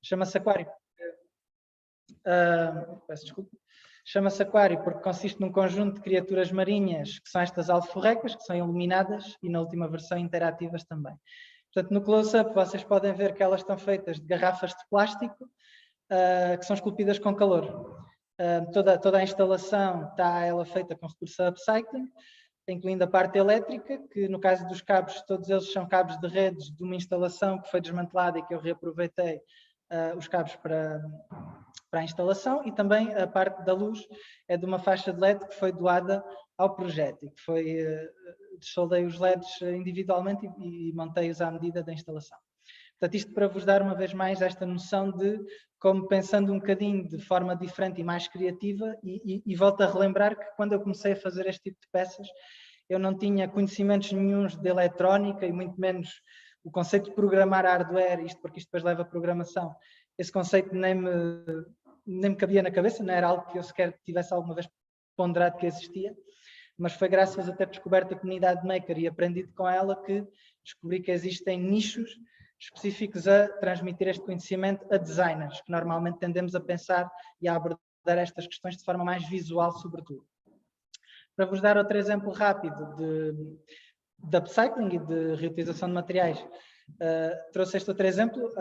Chama-se aquário. Peço desculpa. Chama-se aquário porque consiste num conjunto de criaturas marinhas que são estas alforrecas, que são iluminadas e na última versão interativas também. Portanto, no close-up vocês podem ver que elas estão feitas de garrafas de plástico que são esculpidas com calor. Toda a instalação está ela feita com recurso a upcycling, incluindo a parte elétrica, que no caso dos cabos, todos eles são cabos de redes de uma instalação que foi desmantelada e que eu reaproveitei os cabos para a instalação, e também a parte da luz é de uma faixa de LED que foi doada ao projeto e que foi, desoldei os LEDs individualmente e montei-os à medida da instalação. Portanto, isto para vos dar uma vez mais esta noção de como, pensando um bocadinho de forma diferente e mais criativa, e volto a relembrar que quando eu comecei a fazer este tipo de peças, eu não tinha conhecimentos nenhuns de eletrónica e muito menos o conceito de programar hardware, isto porque isto depois leva a programação. Esse conceito nem me cabia na cabeça, não era algo que eu sequer tivesse alguma vez ponderado que existia, mas foi graças a ter descoberto a comunidade maker e aprendido com ela que descobri que existem nichos específicos a transmitir este conhecimento a designers, que normalmente tendemos a pensar e a abordar estas questões de forma mais visual, sobretudo. Para vos dar outro exemplo rápido de upcycling e de reutilização de materiais, trouxe este outro exemplo,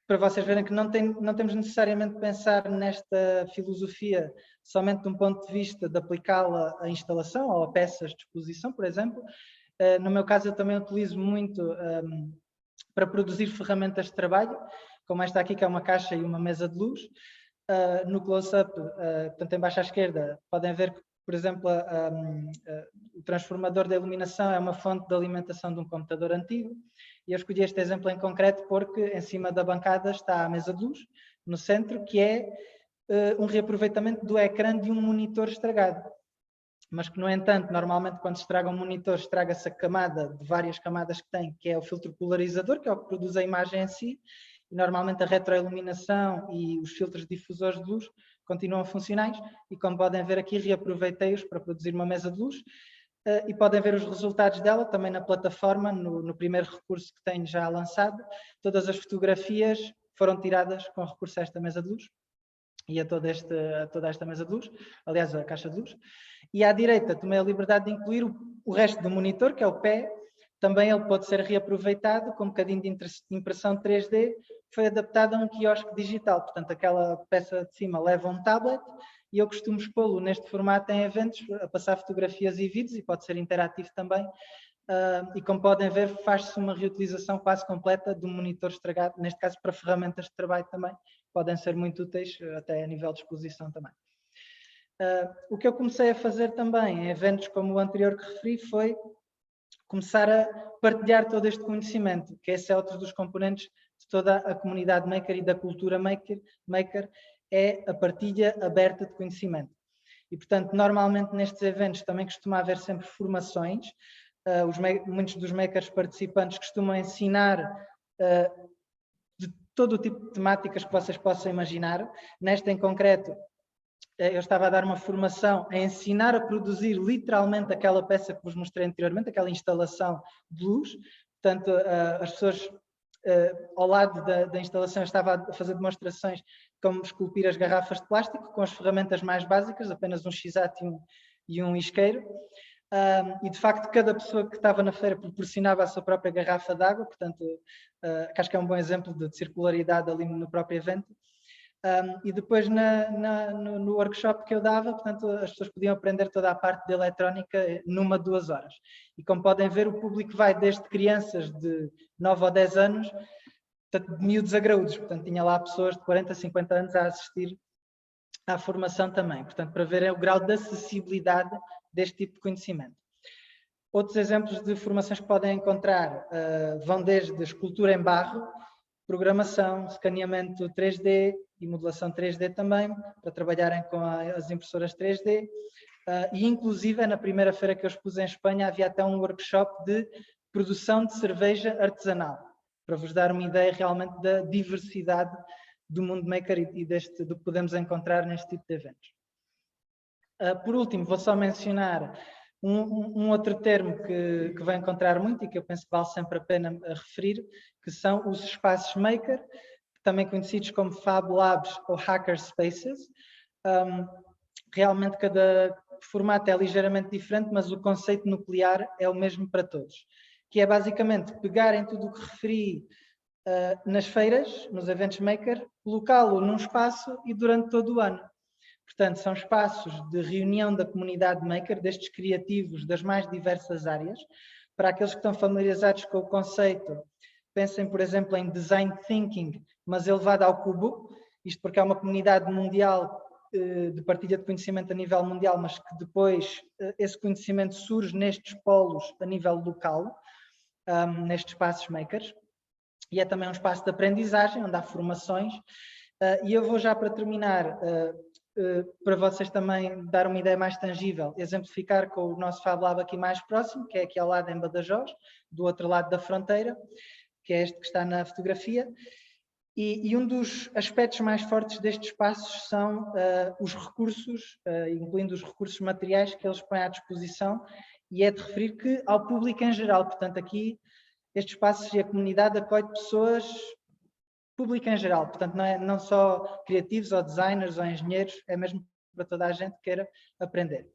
para vocês verem que não temos necessariamente de pensar nesta filosofia somente de um ponto de vista de aplicá-la à instalação ou a peças de exposição, por exemplo. No meu caso, eu também utilizo muito para produzir ferramentas de trabalho, como esta aqui, que é uma caixa e uma mesa de luz. No close-up, portanto, em baixo à esquerda, podem ver que, por exemplo, o transformador de iluminação é uma fonte de alimentação de um computador antigo. E eu escolhi este exemplo em concreto porque em cima da bancada está a mesa de luz, no centro, que é um reaproveitamento do ecrã de um monitor estragado. Mas que, no entanto, normalmente quando se estraga um monitor, estraga-se a camada de várias camadas que tem, que é o filtro polarizador, que é o que produz a imagem em si, e normalmente a retroiluminação e os filtros difusores de luz continuam funcionais, e como podem ver aqui, reaproveitei-os para produzir uma mesa de luz, e podem ver os resultados dela também na plataforma, no primeiro recurso que tenho já lançado. Todas as fotografias foram tiradas com recurso a esta mesa de luz e a toda esta mesa de luz, aliás, a caixa de luz. E à direita tomei a liberdade de incluir o resto do monitor, que é o pé. Também ele pode ser reaproveitado com um bocadinho de impressão 3D, que foi adaptado a um quiosque digital. Portanto, aquela peça de cima leva um tablet e eu costumo expô-lo neste formato em eventos, a passar fotografias e vídeos, e pode ser interativo também. E como podem ver, faz-se uma reutilização quase completa do monitor estragado, neste caso para ferramentas de trabalho também, podem ser muito úteis até a nível de exposição também. O que eu comecei a fazer também em eventos como o anterior que referi foi começar a partilhar todo este conhecimento, que esse é outro dos componentes de toda a comunidade maker e da cultura maker, é a partilha aberta de conhecimento. E, portanto, normalmente nestes eventos também costuma haver sempre formações. Muitos dos makers participantes costumam ensinar de todo o tipo de temáticas que vocês possam imaginar. Nesta em concreto, eu estava a dar uma formação a ensinar a produzir literalmente aquela peça que vos mostrei anteriormente, aquela instalação de luz. Portanto, as pessoas ao lado da instalação, eu estava a fazer demonstrações de como esculpir as garrafas de plástico com as ferramentas mais básicas, apenas um X-Acto e um isqueiro. E de facto cada pessoa que estava na feira proporcionava a sua própria garrafa de água, portanto acho que é um bom exemplo de circularidade ali no próprio evento. E depois no workshop que eu dava, portanto, as pessoas podiam aprender toda a parte de eletrónica numa, 2 horas. E como podem ver, o público vai desde crianças de 9 ou 10 anos, portanto, de miúdos a graúdos. Portanto, tinha lá pessoas de 40, 50 anos a assistir à formação também. Portanto, para verem o grau de acessibilidade deste tipo de conhecimento. Outros exemplos de formações que podem encontrar vão desde escultura em barro, programação, escaneamento 3D e modelação 3D também, para trabalharem com as impressoras 3D. E inclusive na primeira feira que eu expus em Espanha havia até um workshop de produção de cerveja artesanal, para vos dar uma ideia realmente da diversidade do mundo maker e do que podemos encontrar neste tipo de eventos. Por último, vou só mencionar um outro termo que vai encontrar muito e que eu penso que vale sempre a pena referir, que são os espaços maker, também conhecidos como Fab Labs ou Hacker Spaces. Realmente cada formato é ligeiramente diferente, mas o conceito nuclear é o mesmo para todos, que é basicamente pegar em tudo o que referi nas feiras, nos eventos maker, colocá-lo num espaço e durante todo o ano. Portanto, são espaços de reunião da comunidade maker, destes criativos das mais diversas áreas. Para aqueles que estão familiarizados com o conceito, pensem, por exemplo, em design thinking, mas elevado ao cubo, isto porque é uma comunidade mundial de partilha de conhecimento a nível mundial, mas que depois esse conhecimento surge nestes polos a nível local, nestes espaços makers, e é também um espaço de aprendizagem, onde há formações, e eu vou já para terminar, para vocês também dar uma ideia mais tangível, exemplificar com o nosso Fab Lab aqui mais próximo, que é aqui ao lado em Badajoz, do outro lado da fronteira, que é este que está na fotografia. E um dos aspectos mais fortes destes espaços são os recursos, incluindo os recursos materiais que eles põem à disposição, e é de referir que ao público em geral, portanto aqui estes espaços e a comunidade acolhe pessoas, público em geral, portanto não só criativos ou designers ou engenheiros, é mesmo para toda a gente que queira aprender.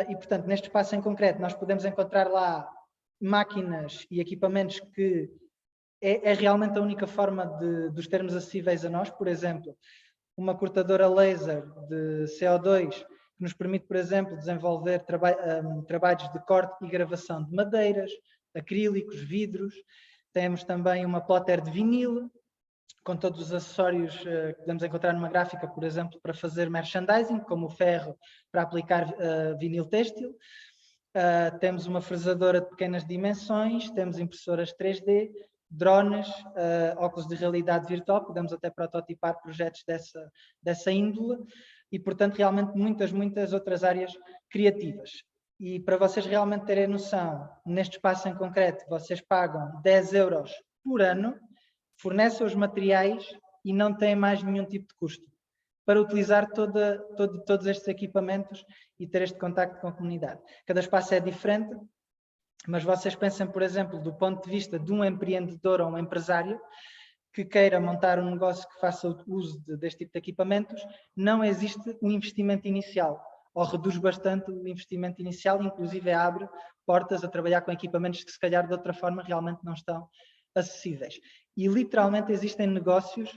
E portanto neste espaço em concreto nós podemos encontrar lá máquinas e equipamentos que é realmente a única forma de os termos acessíveis a nós. Por exemplo, uma cortadora laser de CO2 que nos permite, por exemplo, desenvolver trabalhos de corte e gravação de madeiras, acrílicos, vidros. Temos também uma plotter de vinil, com todos os acessórios que podemos encontrar numa gráfica, por exemplo, para fazer merchandising, como o ferro para aplicar vinil têxtil. Temos uma fresadora de pequenas dimensões, temos impressoras 3D, drones, óculos de realidade virtual, podemos até prototipar projetos dessa índole e, portanto, realmente muitas outras áreas criativas. E para vocês realmente terem noção, neste espaço em concreto, vocês pagam 10 euros por ano, fornecem os materiais e não têm mais nenhum tipo de custo para utilizar todos estes equipamentos e ter este contacto com a comunidade. Cada espaço é diferente, mas vocês pensem, por exemplo, do ponto de vista de um empreendedor ou um empresário que queira montar um negócio que faça uso deste tipo de equipamentos, não existe um investimento inicial, ou reduz bastante o investimento inicial, inclusive abre portas a trabalhar com equipamentos que se calhar de outra forma realmente não estão acessíveis. E literalmente existem negócios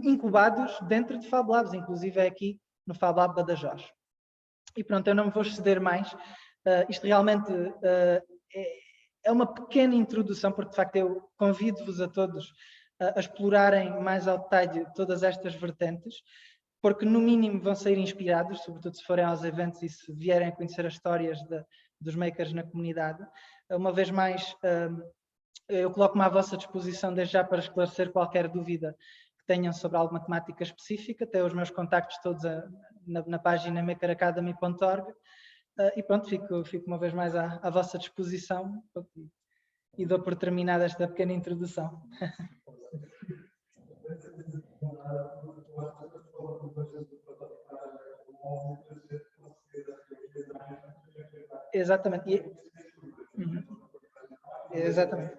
incubados dentro de Fab Labs, inclusive é aqui no Fab Lab Badajoz. E pronto, eu não me vou exceder mais. Isto realmente é uma pequena introdução, porque de facto eu convido-vos a todos a explorarem mais ao detalhe todas estas vertentes, porque no mínimo vão sair inspirados, sobretudo se forem aos eventos e se vierem a conhecer as histórias dos makers na comunidade. Uma vez mais, eu coloco-me à vossa disposição desde já para esclarecer qualquer dúvida que tenham sobre alguma temática específica. Tenho os meus contactos todos na página makeracademy.org. E pronto, fico uma vez mais à vossa disposição e dou por terminada esta pequena introdução. Exatamente. Exatamente.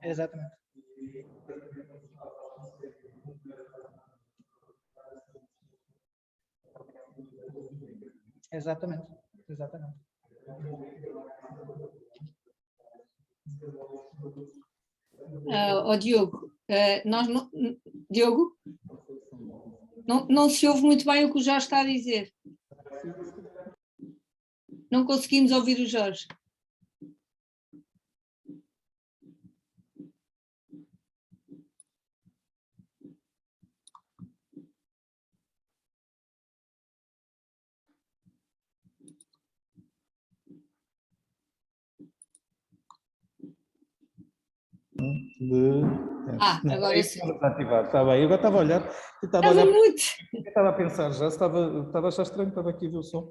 Exatamente. Exatamente. Exatamente. Diogo, Diogo, não se ouve muito bem o que o Jorge está a dizer. Não conseguimos ouvir o Jorge. Agora sim. Está bem, eu agora estava a olhar. Estava muito. Eu estava a pensar já, estava a achar estranho, estava aqui a ver o som.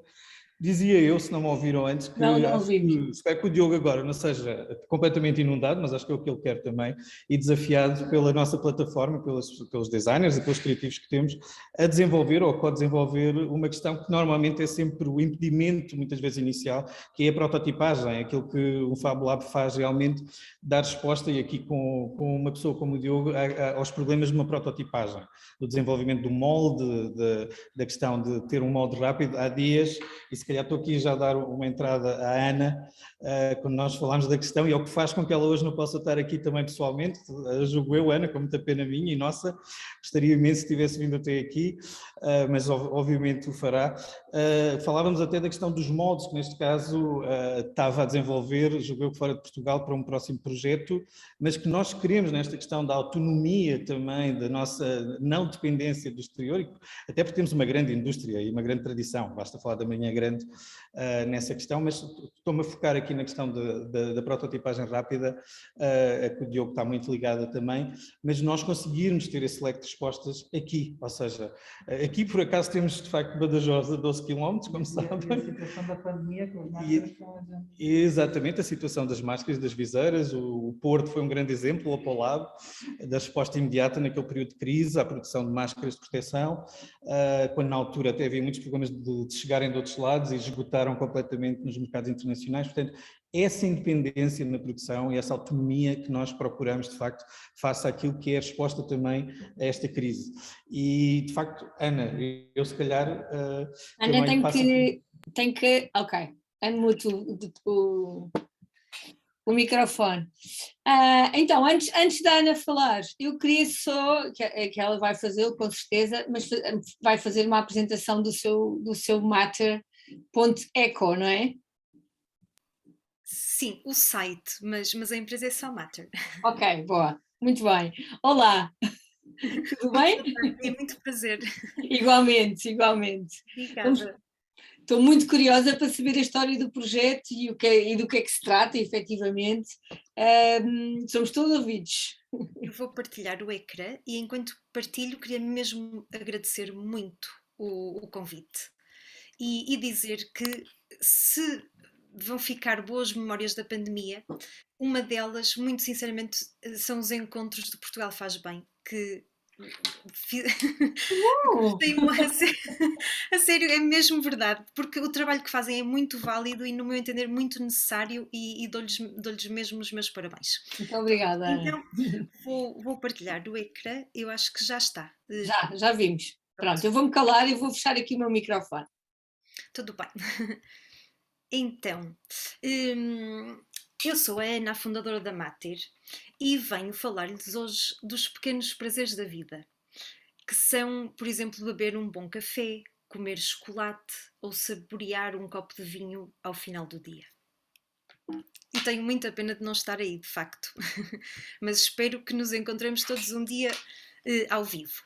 Dizia eu, se não me ouviram antes, que Não acho ouvimos. que espero que o Diogo agora não seja completamente inundado, mas acho que é o que ele quer também, e desafiado pela nossa plataforma, pelos designers e pelos criativos que temos, a desenvolver ou co-desenvolver uma questão que normalmente é sempre o impedimento, muitas vezes inicial, que é a prototipagem, aquilo que o Fab Lab faz realmente, dar resposta, e aqui com uma pessoa como o Diogo, aos problemas de uma prototipagem, do desenvolvimento do molde, da questão de ter um molde rápido. Há dias, e se calhar estou aqui já a dar uma entrada à Ana, quando nós falámos da questão, e é o que faz com que ela hoje não possa estar aqui também pessoalmente, julgo eu, Ana, com muita pena minha e nossa, gostaria imenso que tivesse vindo até aqui, mas obviamente o fará. Falávamos até da questão dos moldes, que neste caso estava a desenvolver, julgo eu, fora de Portugal, para um próximo projeto, mas que nós queremos nesta questão da autonomia também, da nossa não dependência do exterior, até porque temos uma grande indústria e uma grande tradição, basta falar da Manhã Grande nessa questão, mas estou-me a focar aqui na questão da prototipagem rápida, a que o Diogo está muito ligada também, mas nós conseguirmos ter esse leque de respostas aqui, ou seja, aqui por acaso temos de facto Badajoz a 12 km, como sabem. E a situação da pandemia, com as máscaras, foi um exemplo. Exatamente, a situação das máscaras, das viseiras, o Porto foi um grande exemplo, ao para o lado, da resposta imediata naquele período de crise, à produção de máscaras de proteção, quando na altura até havia muitos problemas de chegarem de outros lados e esgotaram completamente nos mercados internacionais. Portanto, essa independência na produção e essa autonomia que nós procuramos, de facto, face àquilo que é a resposta também a esta crise. E, de facto, Ana, eu se calhar Ana também passo... tem que, ok, unmute o microfone. Então, antes da Ana falar, eu queria só, que ela vai fazê-lo com certeza, mas vai fazer uma apresentação do seu Matter.eco, não é? Sim, o site, mas a empresa é só Matter. Ok, boa, muito bem. Olá, tudo bem? É muito prazer. Igualmente, igualmente. Obrigada. Estou muito curiosa para saber a história do projeto e do que é que se trata, efetivamente. Somos todos ouvidos. Eu vou partilhar o ecrã e enquanto partilho queria mesmo agradecer muito o convite e dizer que se vão ficar boas memórias da pandemia, uma delas, muito sinceramente, são os encontros do Portugal Faz Bem, que a sério, é mesmo verdade, porque o trabalho que fazem é muito válido e, no meu entender, muito necessário e dou-lhes mesmo os meus parabéns. Muito obrigada, Ana. Então, vou partilhar o ecrã, eu acho que já está. Já vimos. Pronto, eu vou-me calar e vou fechar aqui o meu microfone. Tudo bem. Então, eu sou a Ana, a fundadora da Matter, e venho falar-lhes hoje dos pequenos prazeres da vida, que são, por exemplo, beber um bom café, comer chocolate ou saborear um copo de vinho ao final do dia. E tenho muita pena de não estar aí, de facto, mas espero que nos encontremos todos um dia ao vivo.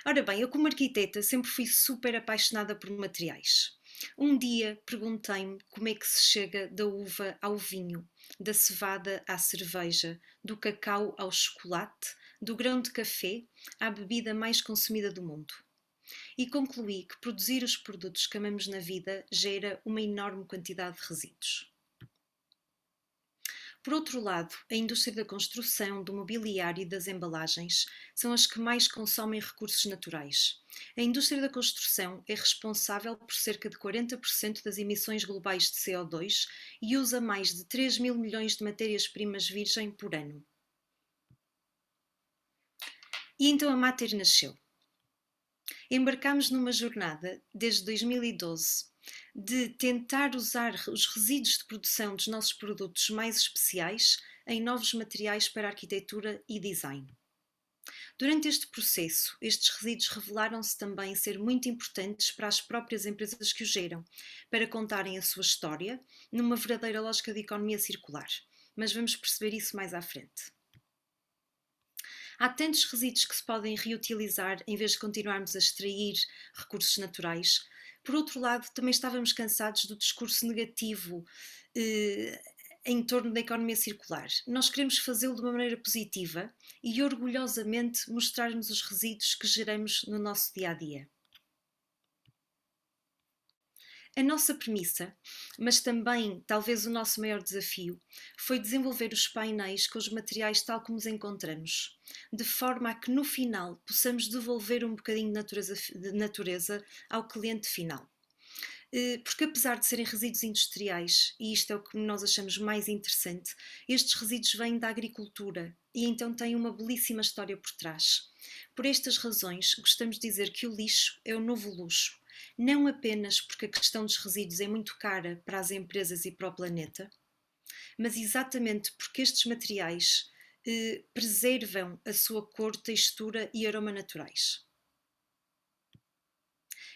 Ora bem, eu como arquiteta sempre fui super apaixonada por materiais. Um dia perguntei-me como é que se chega da uva ao vinho, da cevada à cerveja, do cacau ao chocolate, do grão de café à bebida mais consumida do mundo. E concluí que produzir os produtos que amamos na vida gera uma enorme quantidade de resíduos. Por outro lado, a indústria da construção, do mobiliário e das embalagens são as que mais consomem recursos naturais. A indústria da construção é responsável por cerca de 40% das emissões globais de CO2 e usa mais de 3 mil milhões de matérias-primas virgem por ano. E então a Matter nasceu. Embarcámos numa jornada, desde 2012, de tentar usar os resíduos de produção dos nossos produtos mais especiais em novos materiais para arquitetura e design. Durante este processo, estes resíduos revelaram-se também ser muito importantes para as próprias empresas que os geram, para contarem a sua história numa verdadeira lógica de economia circular. Mas vamos perceber isso mais à frente. Há tantos resíduos que se podem reutilizar em vez de continuarmos a extrair recursos naturais. Por outro lado, também estávamos cansados do discurso negativo em torno da economia circular. Nós queremos fazê-lo de uma maneira positiva e orgulhosamente mostrarmos os resíduos que geramos no nosso dia-a-dia. A nossa premissa, mas também talvez o nosso maior desafio, foi desenvolver os painéis com os materiais tal como os encontramos, de forma a que no final possamos devolver um bocadinho de natureza ao cliente final. Porque apesar de serem resíduos industriais, e isto é o que nós achamos mais interessante, estes resíduos vêm da agricultura e então têm uma belíssima história por trás. Por estas razões, gostamos de dizer que o lixo é o novo luxo, não apenas porque a questão dos resíduos é muito cara para as empresas e para o planeta, mas exatamente porque estes materiais preservam a sua cor, textura e aroma naturais.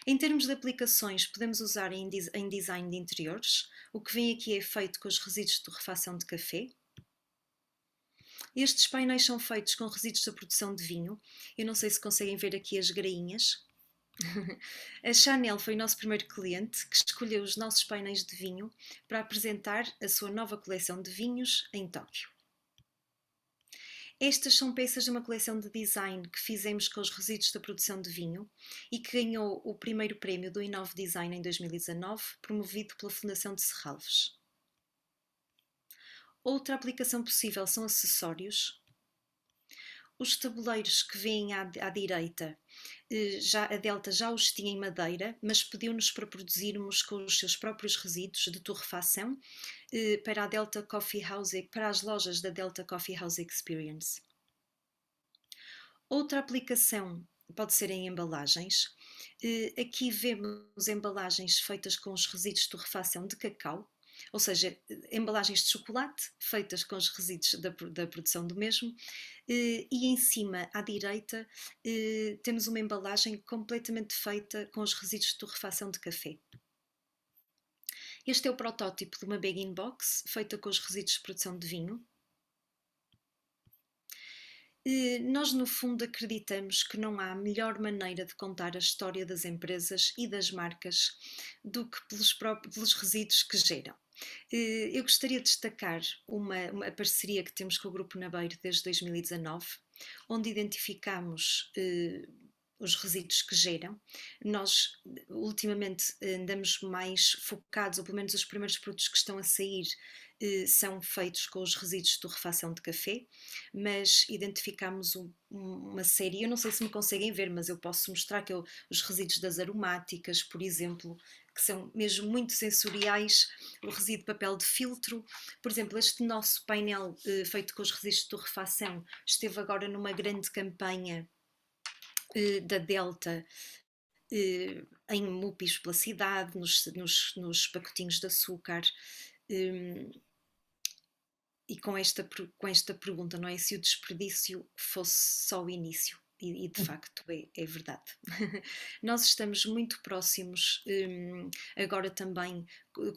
Em termos de aplicações, podemos usar em design de interiores. O que vem aqui é feito com os resíduos de torrefação de café. Estes painéis são feitos com resíduos da produção de vinho. Eu não sei se conseguem ver aqui as grainhas. A Chanel foi o nosso primeiro cliente que escolheu os nossos painéis de vinho para apresentar a sua nova coleção de vinhos em Tóquio. Estas são peças de uma coleção de design que fizemos com os resíduos da produção de vinho e que ganhou o primeiro prémio do Inove Design em 2019, promovido pela Fundação de Serralves. Outra aplicação possível são acessórios. Os tabuleiros que vêm à direita, a Delta já os tinha em madeira, mas pediu-nos para produzirmos com os seus próprios resíduos de torrefação para a Delta Coffee House, para as lojas da Delta Coffee House Experience. Outra aplicação pode ser em embalagens. Aqui vemos embalagens feitas com os resíduos de torrefação de cacau, ou seja, embalagens de chocolate feitas com os resíduos da produção do mesmo, e em cima, à direita, temos uma embalagem completamente feita com os resíduos de torrefação de café. Este é o protótipo de uma bag-in-box feita com os resíduos de produção de vinho. Nós, no fundo, acreditamos que não há melhor maneira de contar a história das empresas e das marcas do que pelos resíduos que geram. Eu gostaria de destacar uma parceria que temos com o Grupo Nabeiro desde 2019, onde identificamos os resíduos que geram. Nós, ultimamente, andamos mais focados, ou pelo menos os primeiros produtos que estão a sair são feitos com os resíduos de torrefação de café, mas identificámos uma série, eu não sei se me conseguem ver, mas eu posso mostrar que os resíduos das aromáticas, por exemplo, que são mesmo muito sensoriais, o resíduo de papel de filtro. Por exemplo, este nosso painel feito com os resíduos de torrefação esteve agora numa grande campanha da Delta em mupis pela cidade, nos pacotinhos de açúcar. E com esta pergunta, não é? Se o desperdício fosse só o início, e de facto é verdade. Nós estamos muito próximos agora também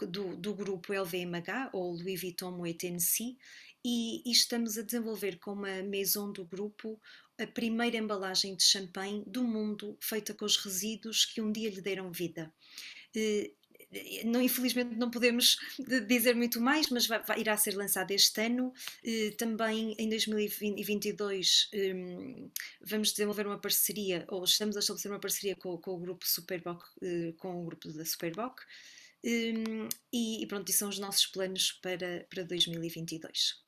do grupo LVMH, ou Louis Vuitton Moet Hennessy, e estamos a desenvolver com uma maison do grupo a primeira embalagem de champanhe do mundo feita com os resíduos que um dia lhe deram vida. Infelizmente não podemos dizer muito mais, mas irá ser lançado este ano. Também em 2022 vamos desenvolver uma parceria, ou estamos a estabelecer uma parceria com o grupo Superboc, com o grupo da Superboc, e pronto, e são os nossos planos para 2022.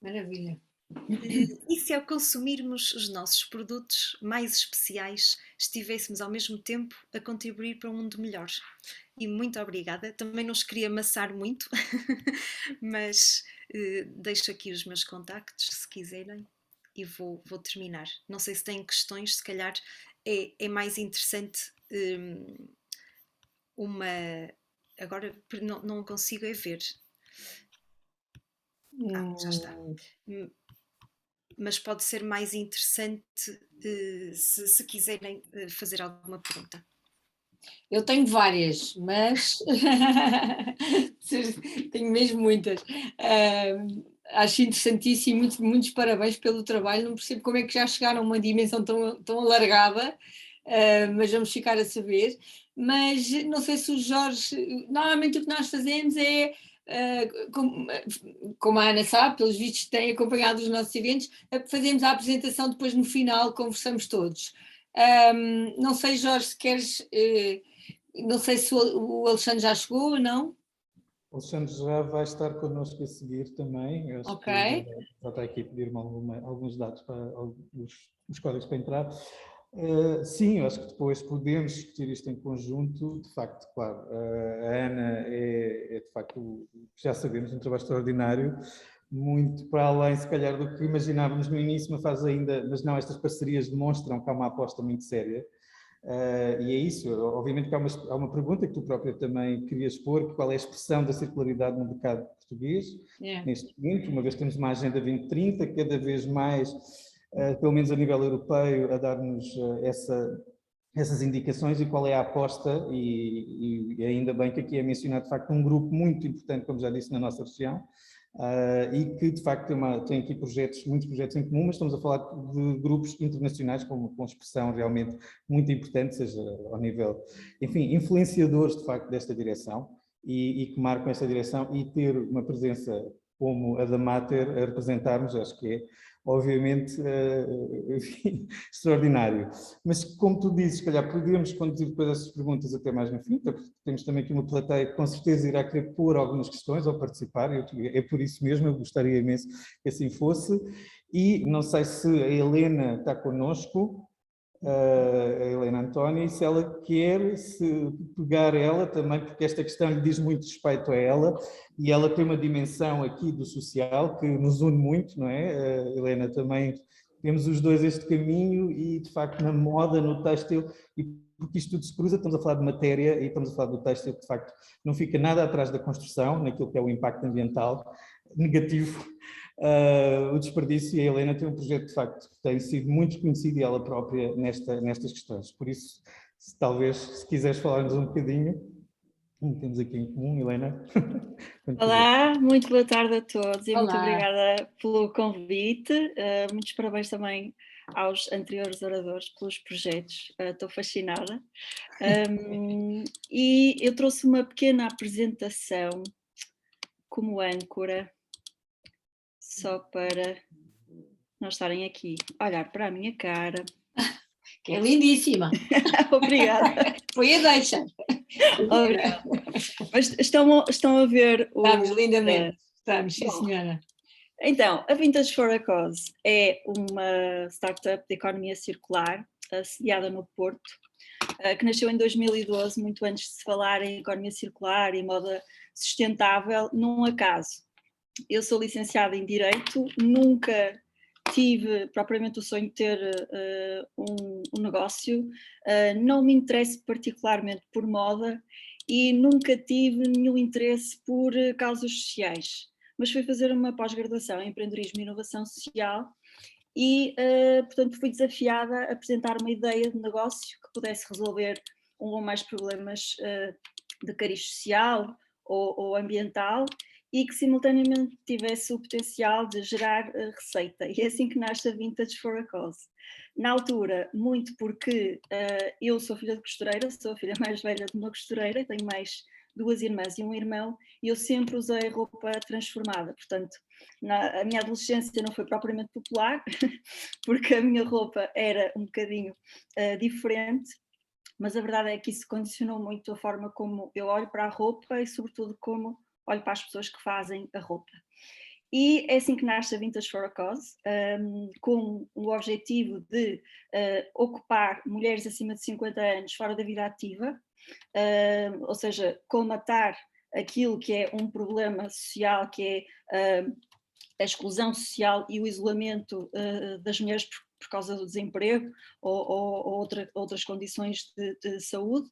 Maravilha. E se ao consumirmos os nossos produtos mais especiais estivéssemos ao mesmo tempo a contribuir para um mundo melhor? E muito obrigada, também não os queria amassar muito, mas deixo aqui os meus contactos se quiserem e vou terminar. Não sei se têm questões, se calhar é mais interessante agora não consigo ver. Já está. Mas pode ser mais interessante se quiserem fazer alguma pergunta. Eu tenho várias, mas tenho mesmo muitas. Acho interessantíssimo e muitos parabéns pelo trabalho. Não percebo como é que já chegaram a uma dimensão tão alargada, mas vamos ficar a saber. Mas não sei se o Jorge... Normalmente o que nós fazemos é... como a Ana sabe, pelos vistos tem acompanhado os nossos eventos, fazemos a apresentação, depois no final conversamos todos. Não sei, Jorge, se queres Não sei se o Alexandre já chegou ou não. O Alexandre já vai estar connosco a seguir também. Eu acho que já está aqui a pedir-me alguns dados para os códigos para entrar. Sim, eu acho que depois podemos discutir isto em conjunto. De facto, claro, a Ana é de facto, já sabemos, um trabalho extraordinário, muito para além, se calhar, do que imaginávamos no início, mas não, estas parcerias demonstram que há uma aposta muito séria. E é isso, obviamente que há uma pergunta que tu própria também querias pôr, qual é a expressão da circularidade no mercado português, neste momento, uma vez que temos uma agenda 2030, cada vez mais, pelo menos a nível europeu, a dar-nos essas indicações e qual é a aposta, e ainda bem que aqui é mencionado de facto um grupo muito importante, como já disse, na nossa região, e que de facto tem aqui muitos projetos em comum, mas estamos a falar de grupos internacionais com expressão realmente muito importante, seja ao nível, enfim, influenciadores de facto desta direção e que marcam esta direção, e ter uma presença como a da Mater a representarmos, acho que é obviamente enfim, extraordinário. Mas como tu dizes, se calhar podemos conduzir depois essas perguntas até mais no fim, porque temos também aqui uma plateia que com certeza irá querer pôr algumas questões ou participar, é por isso mesmo, eu gostaria imenso que assim fosse. E não sei se a Helena está connosco, a Helena Antónia, e se ela quer se pegar ela também, porque esta questão lhe diz muito respeito a ela, e ela tem uma dimensão aqui do social que nos une muito, não é? Helena, também temos os dois este caminho, e de facto na moda, no têxtil, e porque isto tudo se cruza, estamos a falar de matéria e estamos a falar do têxtil, que de facto não fica nada atrás da construção, naquilo que é o impacto ambiental negativo. O desperdício, e a Helena tem um projeto de facto que tem sido muito conhecido, e ela própria, nestas questões. Por isso, talvez, se quiseres falar-nos um bocadinho, temos aqui em comum, Helena. Olá, muito boa tarde a todos e Olá. muito obrigada pelo convite. Muitos parabéns também aos anteriores oradores pelos projetos, estou fascinada. E eu trouxe uma pequena apresentação como âncora, só para não estarem aqui a olhar para a minha cara. Que é lindíssima. Obrigada. Foi a deixa. Obrigada. Mas estão a ver o... Estamos lindamente. Estamos, sim, senhora. Então, a Vintage for a Cause é uma startup de economia circular, sediada no Porto, que nasceu em 2012, muito antes de se falar em economia circular e moda sustentável, num acaso. Eu sou licenciada em Direito, nunca tive propriamente o sonho de ter um negócio, não me interesso particularmente por moda e nunca tive nenhum interesse por causas sociais, mas fui fazer uma pós-graduação em empreendedorismo e inovação social e, portanto, fui desafiada a apresentar uma ideia de negócio que pudesse resolver um ou mais problemas de cariz social ou ambiental, e que simultaneamente tivesse o potencial de gerar receita. E é assim que nasce a Vintage for a Cause. Na altura, muito porque eu sou filha de costureira, sou a filha mais velha de uma costureira, tenho mais 2 irmãs e um irmão, e eu sempre usei roupa transformada. Portanto, a minha adolescência não foi propriamente popular, porque a minha roupa era um bocadinho diferente, mas a verdade é que isso condicionou muito a forma como eu olho para a roupa e, sobretudo, como olho para as pessoas que fazem a roupa. E é assim que nasce a Vintage for a Cause, com o objetivo de ocupar mulheres acima de 50 anos fora da vida ativa, ou seja, colmatar aquilo que é um problema social, que é a exclusão social e o isolamento das mulheres por causa do desemprego ou outras condições de saúde.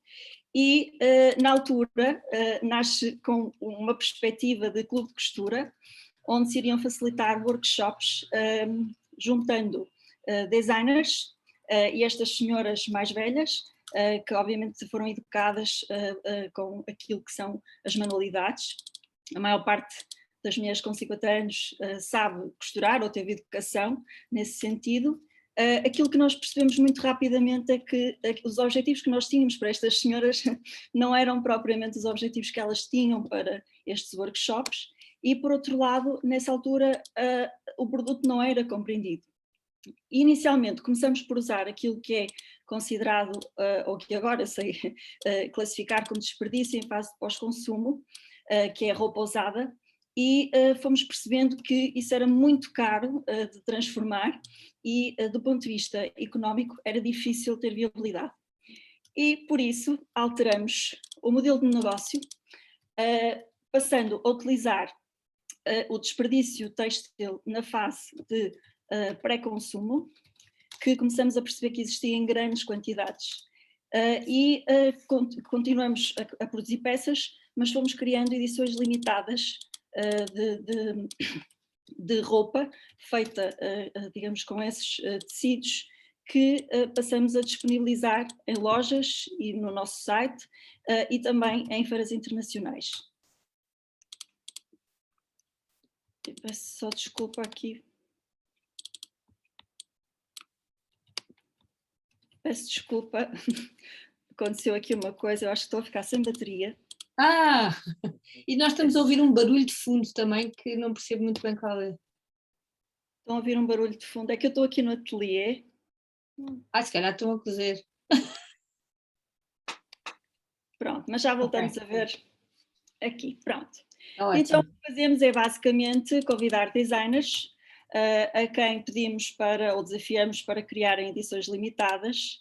E na altura nasce com uma perspectiva de clube de costura, onde se iriam facilitar workshops juntando designers e estas senhoras mais velhas, que obviamente foram educadas com aquilo que são as manualidades. A maior parte das mulheres com 50 anos sabe costurar ou teve educação nesse sentido. Aquilo que nós percebemos muito rapidamente é que os objetivos que nós tínhamos para estas senhoras não eram propriamente os objetivos que elas tinham para estes workshops, e por outro lado, nessa altura, o produto não era compreendido. Inicialmente começamos por usar aquilo que é considerado, ou que agora sei classificar como desperdício em fase de pós-consumo, que é a roupa usada, e fomos percebendo que isso era muito caro de transformar e do ponto de vista económico era difícil ter viabilidade. E por isso alteramos o modelo de negócio, passando a utilizar o desperdício têxtil na fase de pré-consumo, que começamos a perceber que existia em grandes quantidades. E continuamos a produzir peças, mas fomos criando edições limitadas de roupa feita, digamos, com esses tecidos que passamos a disponibilizar em lojas e no nosso site e também em feiras internacionais. Peço só desculpa aqui. Peço desculpa, aconteceu aqui uma coisa, eu acho que estou a ficar sem bateria. E nós estamos a ouvir um barulho de fundo também que não percebo muito bem qual é. Estão a ouvir um barulho de fundo, é que eu estou aqui no ateliê. Se calhar estão a cozer. Pronto, mas já voltamos a ver aqui, pronto. Então o que fazemos é basicamente convidar designers a quem pedimos para, ou desafiamos para criarem edições limitadas,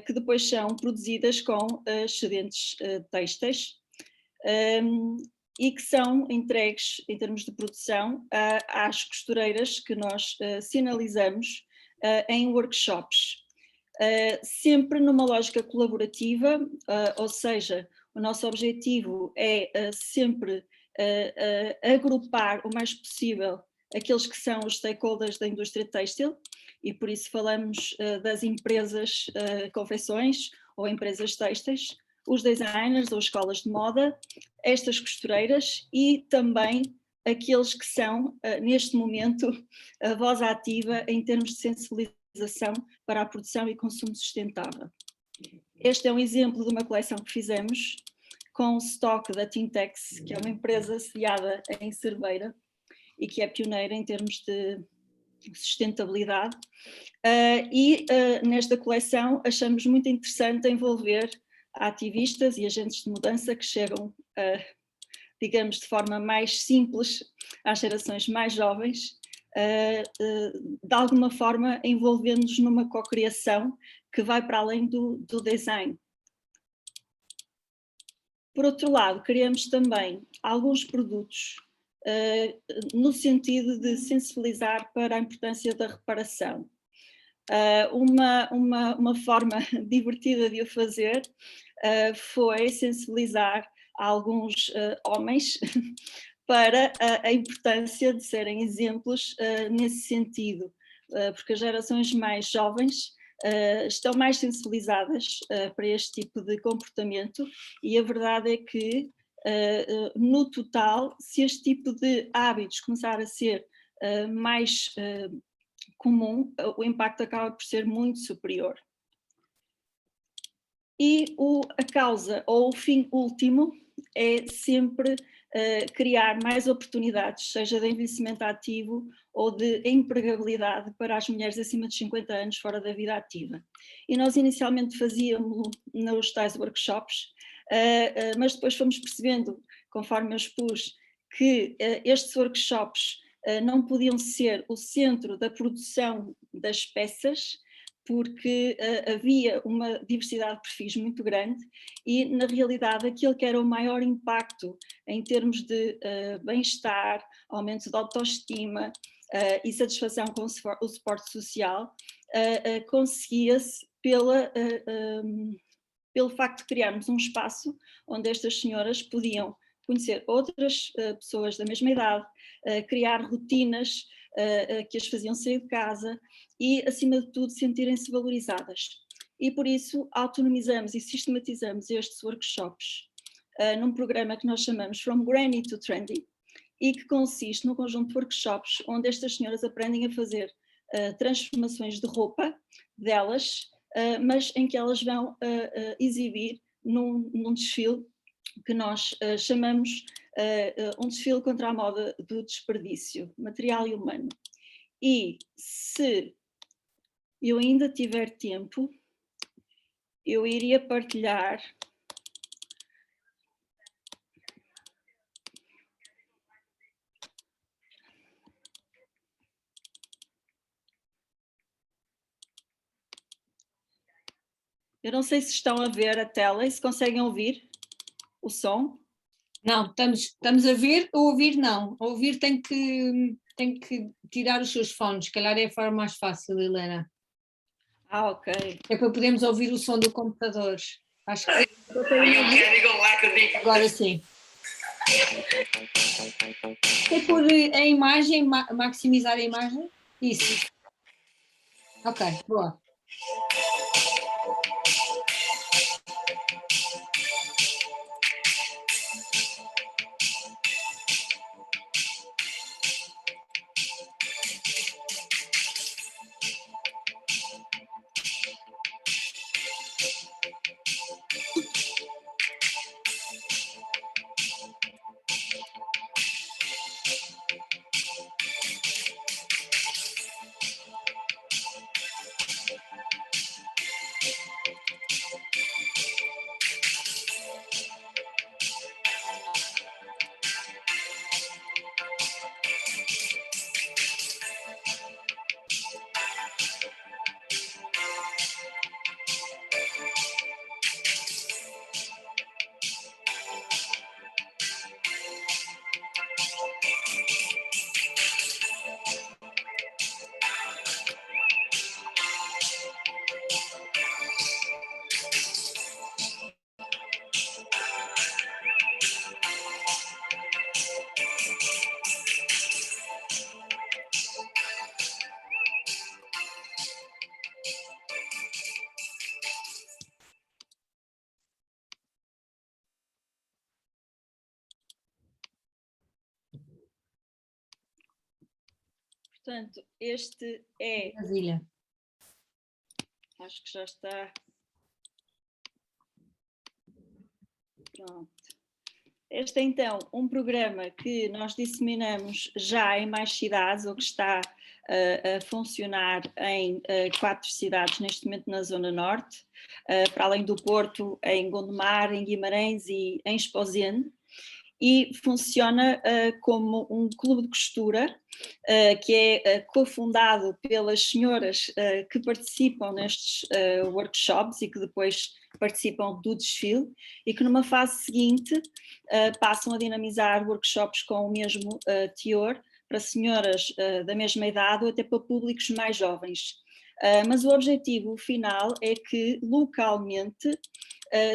que depois são produzidas com excedentes têxteis e que são entregues em termos de produção às costureiras que nós sinalizamos em workshops. Sempre numa lógica colaborativa, ou seja, o nosso objetivo é sempre agrupar o mais possível aqueles que são os stakeholders da indústria têxtil, e por isso falamos das empresas confecções ou empresas têxteis, os designers ou escolas de moda, estas costureiras e também aqueles que são, neste momento, a voz ativa em termos de sensibilização para a produção e consumo sustentável. Este é um exemplo de uma coleção que fizemos com o stock da Tintex, que é uma empresa sediada em Cerveira e que é pioneira em termos de sustentabilidade. Nesta coleção achamos muito interessante envolver ativistas e agentes de mudança que chegam, digamos, de forma mais simples às gerações mais jovens, de alguma forma envolvendo-nos numa cocriação que vai para além do design. Por outro lado, criamos também alguns produtos no sentido de sensibilizar para a importância da reparação. Uma forma divertida de o fazer foi sensibilizar alguns homens para a importância de serem exemplos nesse sentido, porque as gerações mais jovens estão mais sensibilizadas para este tipo de comportamento e a verdade é que, no total, se este tipo de hábitos começar a ser mais comum, o impacto acaba por ser muito superior. E a causa ou o fim último é sempre criar mais oportunidades, seja de envelhecimento ativo ou de empregabilidade para as mulheres acima de 50 anos fora da vida ativa. E nós inicialmente fazíamos nos tais workshops, mas depois fomos percebendo, conforme eu expus, que estes workshops não podiam ser o centro da produção das peças, porque havia uma diversidade de perfis muito grande e, na realidade, aquilo que era o maior impacto em termos de bem-estar, aumento de autoestima e satisfação com o suporte social, conseguia-se pelo facto de criarmos um espaço onde estas senhoras podiam conhecer outras pessoas da mesma idade, criar rotinas que as faziam sair de casa e, acima de tudo, sentirem-se valorizadas. E por isso autonomizamos e sistematizamos estes workshops num programa que nós chamamos From Granny to Trendy e que consiste num conjunto de workshops onde estas senhoras aprendem a fazer transformações de roupa delas, mas em que elas vão exibir num desfile que nós chamamos um desfile contra a moda do desperdício material e humano. E se eu ainda tiver tempo, eu iria partilhar eu não sei se estão a ver a tela e se conseguem ouvir o som. Não, estamos a ver, a ouvir não. A ouvir tem que tirar os seus fones, se calhar é a forma mais fácil, Helena. Ah, ok. É para podermos ouvir o som do computador. Acho que agora sim. É por a imagem, maximizar a imagem? Isso. Ok, boa. Portanto, este é... Maravilha. Acho que já está... Pronto. Este é então um programa que nós disseminamos já em mais cidades, ou que está a funcionar em 4 cidades neste momento na Zona Norte, para além do Porto, em Gondomar, em Guimarães e em Esposende. E funciona como um clube de costura que é cofundado pelas senhoras que participam nestes workshops e que depois participam do desfile e que numa fase seguinte passam a dinamizar workshops com o mesmo teor para senhoras da mesma idade ou até para públicos mais jovens. Mas o objetivo final é que localmente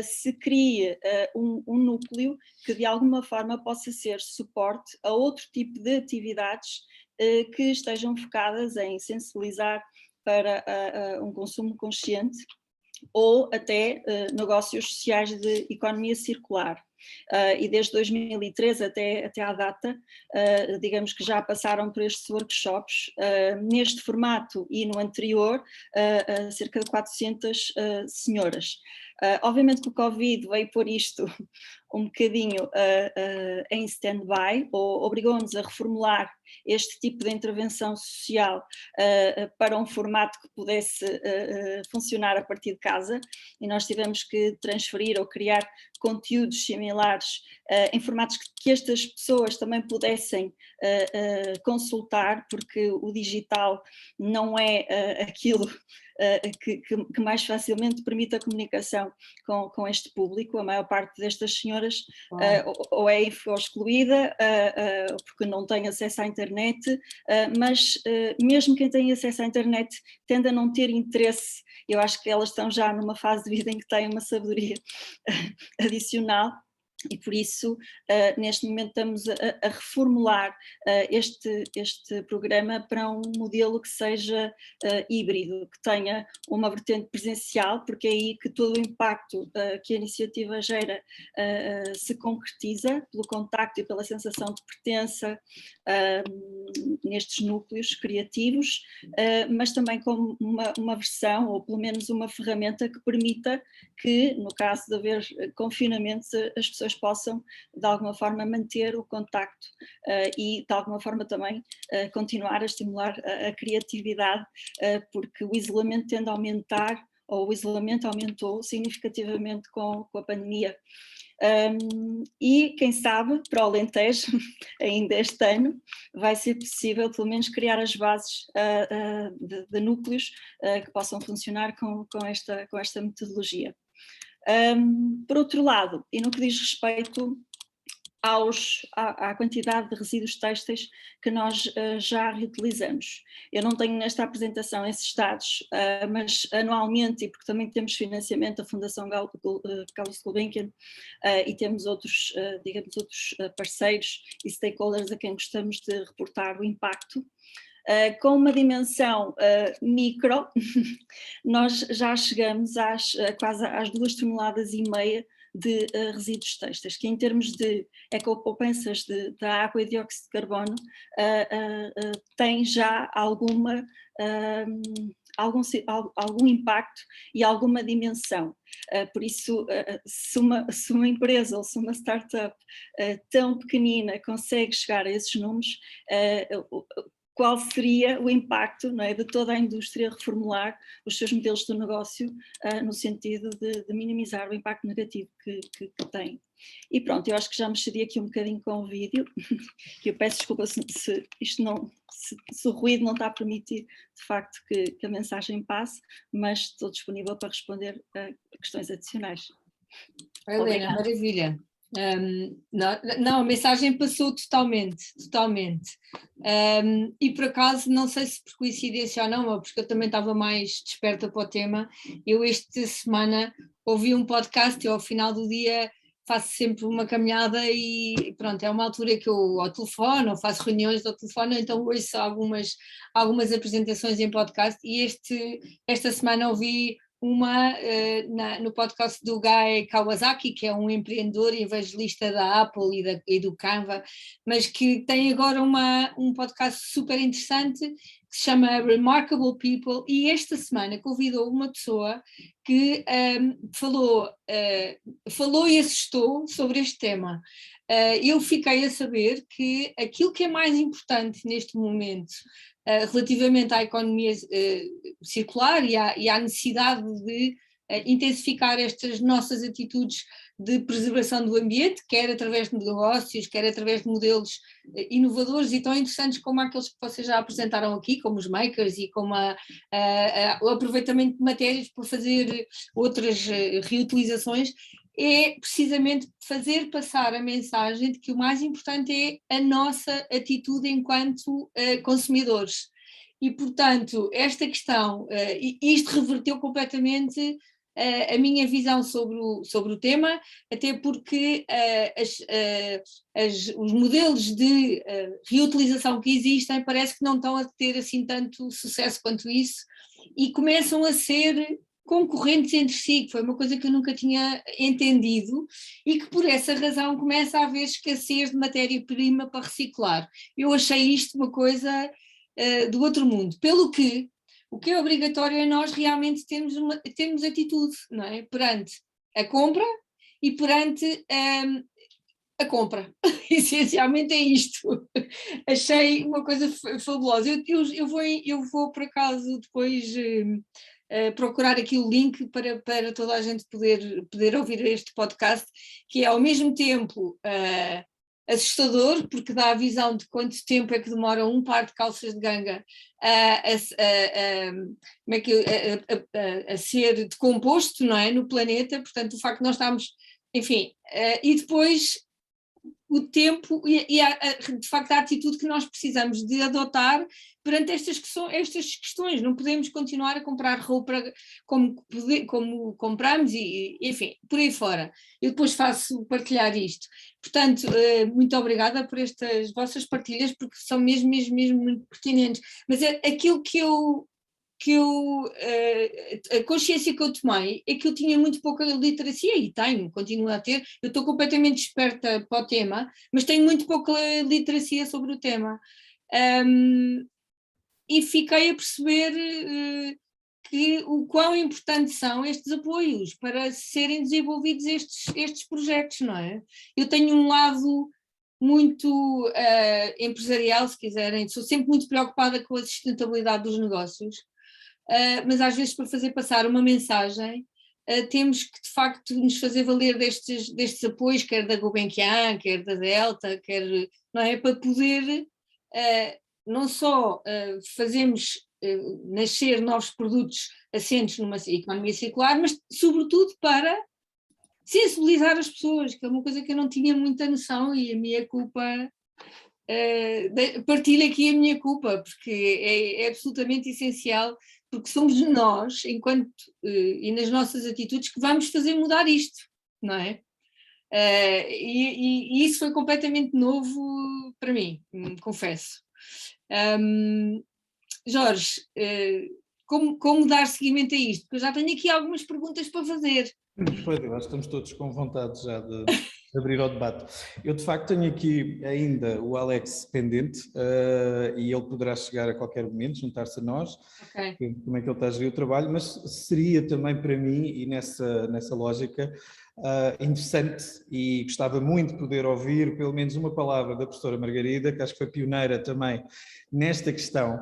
se crie um núcleo que de alguma forma possa ser suporte a outro tipo de atividades que estejam focadas em sensibilizar para um consumo consciente ou até negócios sociais de economia circular. E desde 2013 até à data, digamos que já passaram por estes workshops, neste formato e no anterior, cerca de 400 senhoras. Obviamente que o Covid veio pôr isto um bocadinho em stand-by, ou obrigou-nos a reformular este tipo de intervenção social para um formato que pudesse funcionar a partir de casa, e nós tivemos que transferir ou criar conteúdos similares em formatos que estas pessoas também pudessem consultar, porque o digital não é aquilo que mais facilmente permite a comunicação com este público. A maior parte destas senhoras ou é excluída porque não tem acesso à internet, mas mesmo quem tem acesso à internet tende a não ter interesse. Eu acho que elas estão já numa fase de vida em que têm uma sabedoria adicional. E por isso, neste momento estamos a reformular este programa para um modelo que seja híbrido, que tenha uma vertente presencial, porque é aí que todo o impacto que a iniciativa gera se concretiza, pelo contacto e pela sensação de pertença nestes núcleos criativos, mas também como uma versão, ou pelo menos uma ferramenta que permita que, no caso de haver confinamentos, as pessoas pessoas possam, de alguma forma, manter o contacto e, de alguma forma, também continuar a estimular a criatividade, porque o isolamento tende a aumentar, ou o isolamento aumentou significativamente com a pandemia. E quem sabe, para o Alentejo, ainda este ano, vai ser possível pelo menos criar as bases de núcleos que possam funcionar com esta metodologia. Por outro lado, e no que diz respeito à quantidade de resíduos têxteis que nós já reutilizamos. Eu não tenho nesta apresentação esses dados, mas anualmente, e porque também temos financiamento da Fundação Carlos Gulbenkian e temos outros, digamos, outros parceiros e stakeholders a quem gostamos de reportar o impacto, com uma dimensão micro, nós já chegamos quase às 2,5 toneladas de resíduos têxteis, que em termos de ecopoupanças da água e dióxido de carbono tem já algum impacto e alguma dimensão. Por isso, se uma empresa ou se uma startup tão pequenina consegue chegar a esses números, qual seria o impacto, não é, de toda a indústria reformular os seus modelos de negócio no sentido de minimizar o impacto negativo que tem. E pronto, eu acho que já me excedi aqui um bocadinho com o vídeo, que eu peço desculpa se o ruído não está a permitir de facto que a mensagem passe, mas estou disponível para responder a questões adicionais. Helena, maravilha. Não, a mensagem passou totalmente. E por acaso, não sei se por coincidência ou não, porque eu também estava mais desperta para o tema, eu esta semana ouvi um podcast, eu ao final do dia faço sempre uma caminhada e pronto, é uma altura que eu ao telefone, ou faço reuniões ao telefone, então ouço algumas apresentações em podcast e esta semana ouvi uma no podcast do Guy Kawasaki, que é um empreendedor e evangelista da Apple e do Canva, mas que tem agora um podcast super interessante que se chama Remarkable People, e esta semana convidou uma pessoa que falou e assustou sobre este tema. Eu fiquei a saber que aquilo que é mais importante neste momento relativamente à economia circular e à necessidade de intensificar estas nossas atitudes de preservação do ambiente, quer através de negócios, quer através de modelos inovadores e tão interessantes como aqueles que vocês já apresentaram aqui, como os makers e como o aproveitamento de matérias para fazer outras reutilizações, é precisamente fazer passar a mensagem de que o mais importante é a nossa atitude enquanto consumidores. E, portanto, esta questão, isto reverteu completamente a minha visão sobre o tema, até porque os modelos de reutilização que existem parece que não estão a ter assim tanto sucesso quanto isso e começam a ser concorrentes entre si, que foi uma coisa que eu nunca tinha entendido e que por essa razão começa a haver escassez de matéria-prima para reciclar. Eu achei isto uma coisa do outro mundo, pelo que o que é obrigatório é nós realmente termos atitude, não é? Perante a compra e perante a compra. Essencialmente é isto. Achei uma coisa fabulosa. Eu vou por acaso depois procurar aqui o link para toda a gente poder ouvir este podcast, que é ao mesmo tempo assustador, porque dá a visão de quanto tempo é que demora um par de calças de ganga a ser decomposto, não é, no planeta, portanto o facto de nós estarmos, enfim, e depois o tempo e de facto a atitude que nós precisamos de adotar perante estas questões. Não podemos continuar a comprar roupa como compramos e enfim, por aí fora. Eu depois faço partilhar isto. Portanto, muito obrigada por estas vossas partilhas, porque são mesmo muito pertinentes. Mas aquilo a consciência que eu tomei é que eu tinha muito pouca literacia, e continuo a ter, eu estou completamente desperta para o tema, mas tenho muito pouca literacia sobre o tema. E fiquei a perceber o quão importantes são estes apoios para serem desenvolvidos estes projetos, não é? Eu tenho um lado muito empresarial, se quiserem, sou sempre muito preocupada com a sustentabilidade dos negócios, mas às vezes para fazer passar uma mensagem temos que de facto nos fazer valer destes apoios, quer da Gulbenkian, quer da Delta, não é? Para poder não só fazermos nascer novos produtos assentes numa economia circular, mas sobretudo para sensibilizar as pessoas, que é uma coisa que eu não tinha muita noção, e a minha culpa, partilho aqui a minha culpa, porque é absolutamente essencial, porque somos nós, enquanto e nas nossas atitudes, que vamos fazer mudar isto, não é? E isso foi completamente novo para mim, confesso. Jorge, como dar seguimento a isto? Porque eu já tenho aqui algumas perguntas para fazer. Pois, eu acho que estamos todos com vontade já de abrir ao debate. Eu, de facto, tenho aqui ainda o Alex pendente e ele poderá chegar a qualquer momento, juntar-se a nós, Okay. Como é que ele está a gerir o trabalho, mas seria também para mim, e nessa lógica, interessante, e gostava muito de poder ouvir pelo menos uma palavra da professora Margarida, que acho que foi pioneira também nesta questão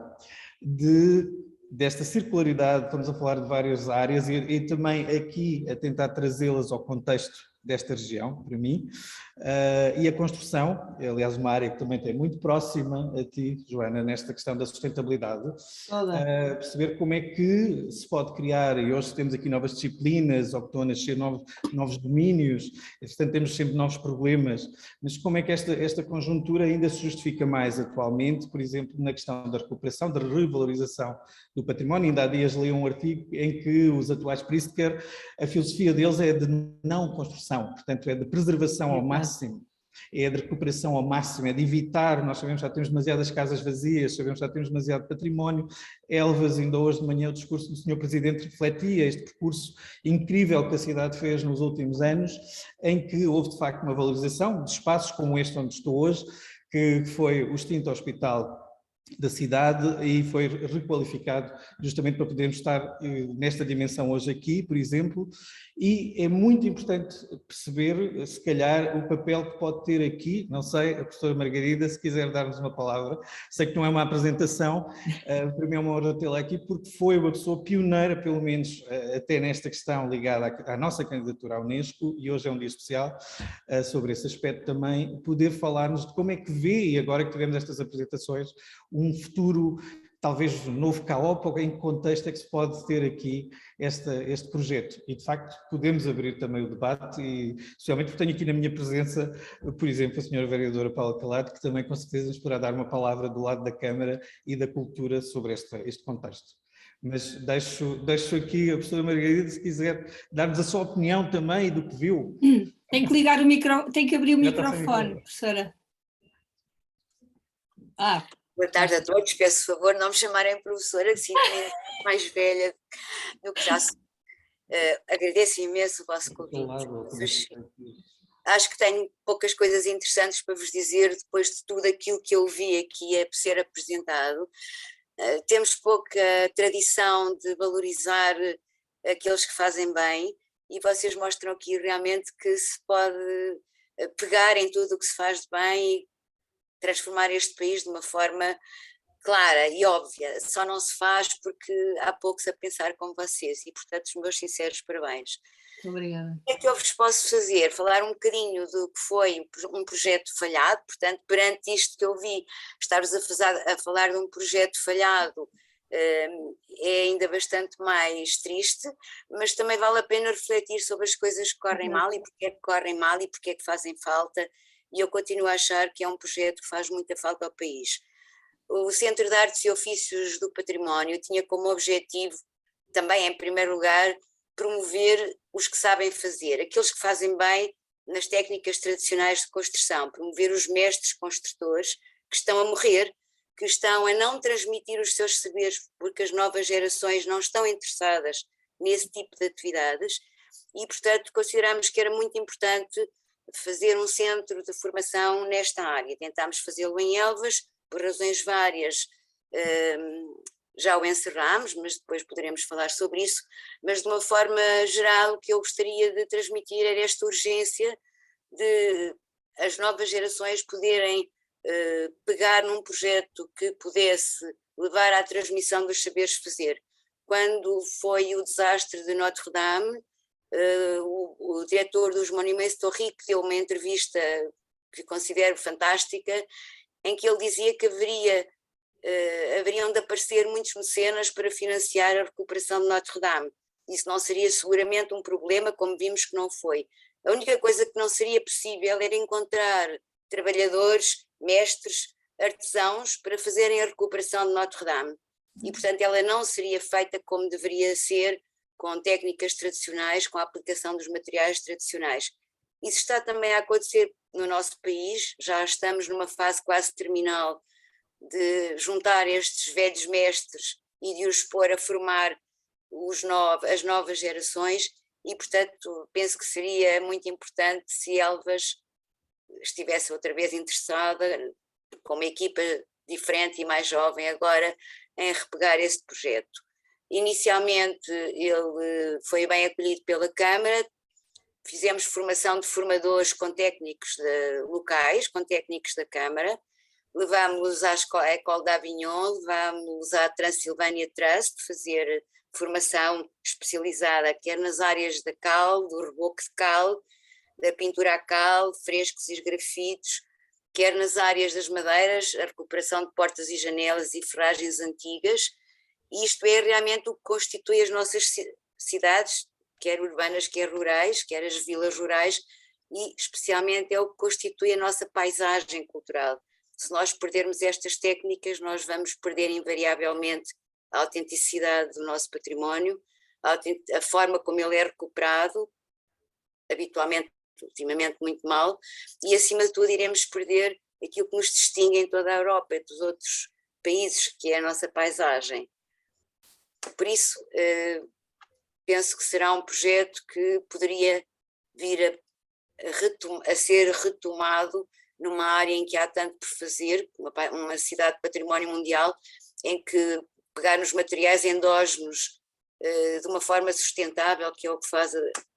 desta circularidade. Estamos a falar de várias áreas e também aqui a tentar trazê-las ao contexto desta região, para mim, e a construção, aliás uma área que também tem muito próxima a ti, Joana, nesta questão da sustentabilidade, perceber como é que se pode criar, e hoje temos aqui novas disciplinas, ou que estão a nascer novos domínios, e, portanto temos sempre novos problemas, mas como é que esta conjuntura ainda se justifica mais atualmente, por exemplo, na questão da recuperação, da revalorização do património. Ainda há dias li um artigo em que os atuais Pritzker, a filosofia deles é de não construção, portanto é de preservação ao máximo, é de recuperação ao máximo, é de evitar. Nós sabemos que já temos demasiadas casas vazias, sabemos que já temos demasiado património. Elvas, ainda hoje de manhã o discurso do Sr. Presidente refletia este percurso incrível que a cidade fez nos últimos anos, em que houve de facto uma valorização de espaços como este onde estou hoje, que foi o extinto hospital da cidade e foi requalificado justamente para podermos estar nesta dimensão hoje aqui, por exemplo, e é muito importante perceber, se calhar, o papel que pode ter aqui, não sei, a professora Margarida, se quiser dar-nos uma palavra, sei que não é uma apresentação, para mim é uma honra tê-la aqui, porque foi uma pessoa pioneira, pelo menos até nesta questão ligada à nossa candidatura à Unesco, e hoje é um dia especial sobre esse aspecto também, poder falar-nos de como é que vê, e agora que tivemos estas apresentações, um futuro, talvez novo CAOP, ou em que contexto é que se pode ter aqui este projeto. E, de facto, podemos abrir também o debate, e especialmente porque tenho aqui na minha presença, por exemplo, a senhora vereadora Paula Calado, que também com certeza nos poderá dar uma palavra do lado da Câmara e da Cultura sobre este contexto. Mas deixo aqui a professora Margarida, se quiser dar-nos a sua opinião também do que viu. Tem que ligar o microfone, tem que abrir o microfone, professora. Boa tarde a todos, peço favor não me chamarem professora, que sinto-me mais velha do que já sou. Agradeço imenso o vosso convite. Acho que tenho poucas coisas interessantes para vos dizer depois de tudo aquilo que eu vi aqui a ser apresentado. Temos pouca tradição de valorizar aqueles que fazem bem, e vocês mostram aqui realmente que se pode pegar em tudo o que se faz de bem e transformar este país de uma forma clara e óbvia. Só não se faz porque há poucos a pensar como vocês, e portanto os meus sinceros parabéns. Obrigada. O que é que eu vos posso fazer? Falar um bocadinho do que foi um projeto falhado. Portanto, perante isto que eu vi, estar-vos a falar de um projeto falhado é ainda bastante mais triste, mas também vale a pena refletir sobre as coisas que correm mal e porque é que correm mal e porque é que fazem falta. E eu continuo a achar que é um projeto que faz muita falta ao país. O Centro de Artes e Ofícios do Património tinha como objetivo, também em primeiro lugar, promover os que sabem fazer, aqueles que fazem bem nas técnicas tradicionais de construção, promover os mestres construtores que estão a morrer, que estão a não transmitir os seus saberes porque as novas gerações não estão interessadas nesse tipo de atividades, e portanto consideramos que era muito importante fazer um centro de formação nesta área. Tentámos fazê-lo em Elvas, por razões várias, já o encerramos, mas depois poderemos falar sobre isso. Mas de uma forma geral, o que eu gostaria de transmitir era esta urgência de as novas gerações poderem pegar num projeto que pudesse levar à transmissão dos saberes fazer. Quando foi o desastre de Notre-Dame, o diretor dos Monuments Historiques deu uma entrevista que considero fantástica, em que ele dizia que haveriam de aparecer muitos mecenas para financiar a recuperação de Notre-Dame. Isso não seria seguramente um problema, como vimos que não foi. A única coisa que não seria possível era encontrar trabalhadores, mestres, artesãos para fazerem a recuperação de Notre-Dame. E, portanto, ela não seria feita como deveria ser, com técnicas tradicionais, com a aplicação dos materiais tradicionais. Isso está também a acontecer no nosso país, já estamos numa fase quase terminal de juntar estes velhos mestres e de os pôr a formar as novas gerações e, portanto, penso que seria muito importante se Elvas estivesse outra vez interessada, com uma equipa diferente e mais jovem agora, em repegar este projeto. Inicialmente ele foi bem acolhido pela Câmara, fizemos formação de formadores com técnicos locais, com técnicos da Câmara, levámos-los à École d'Avignon, levámos à Transilvânia Trust, fazer formação especializada, quer nas áreas da cal, do reboco de cal, da pintura a cal, frescos e grafitos, quer nas áreas das madeiras, a recuperação de portas e janelas e ferragens antigas. E isto é realmente o que constitui as nossas cidades, quer urbanas, quer rurais, quer as vilas rurais, e especialmente é o que constitui a nossa paisagem cultural. Se nós perdermos estas técnicas, nós vamos perder invariavelmente a autenticidade do nosso património, a forma como ele é recuperado, habitualmente, ultimamente muito mal, e acima de tudo iremos perder aquilo que nos distingue em toda a Europa e dos outros países, que é a nossa paisagem. Por isso, penso que será um projeto que poderia vir a ser retomado numa área em que há tanto por fazer, uma cidade de património mundial, em que pegar nos materiais endógenos de uma forma sustentável, que é o que faz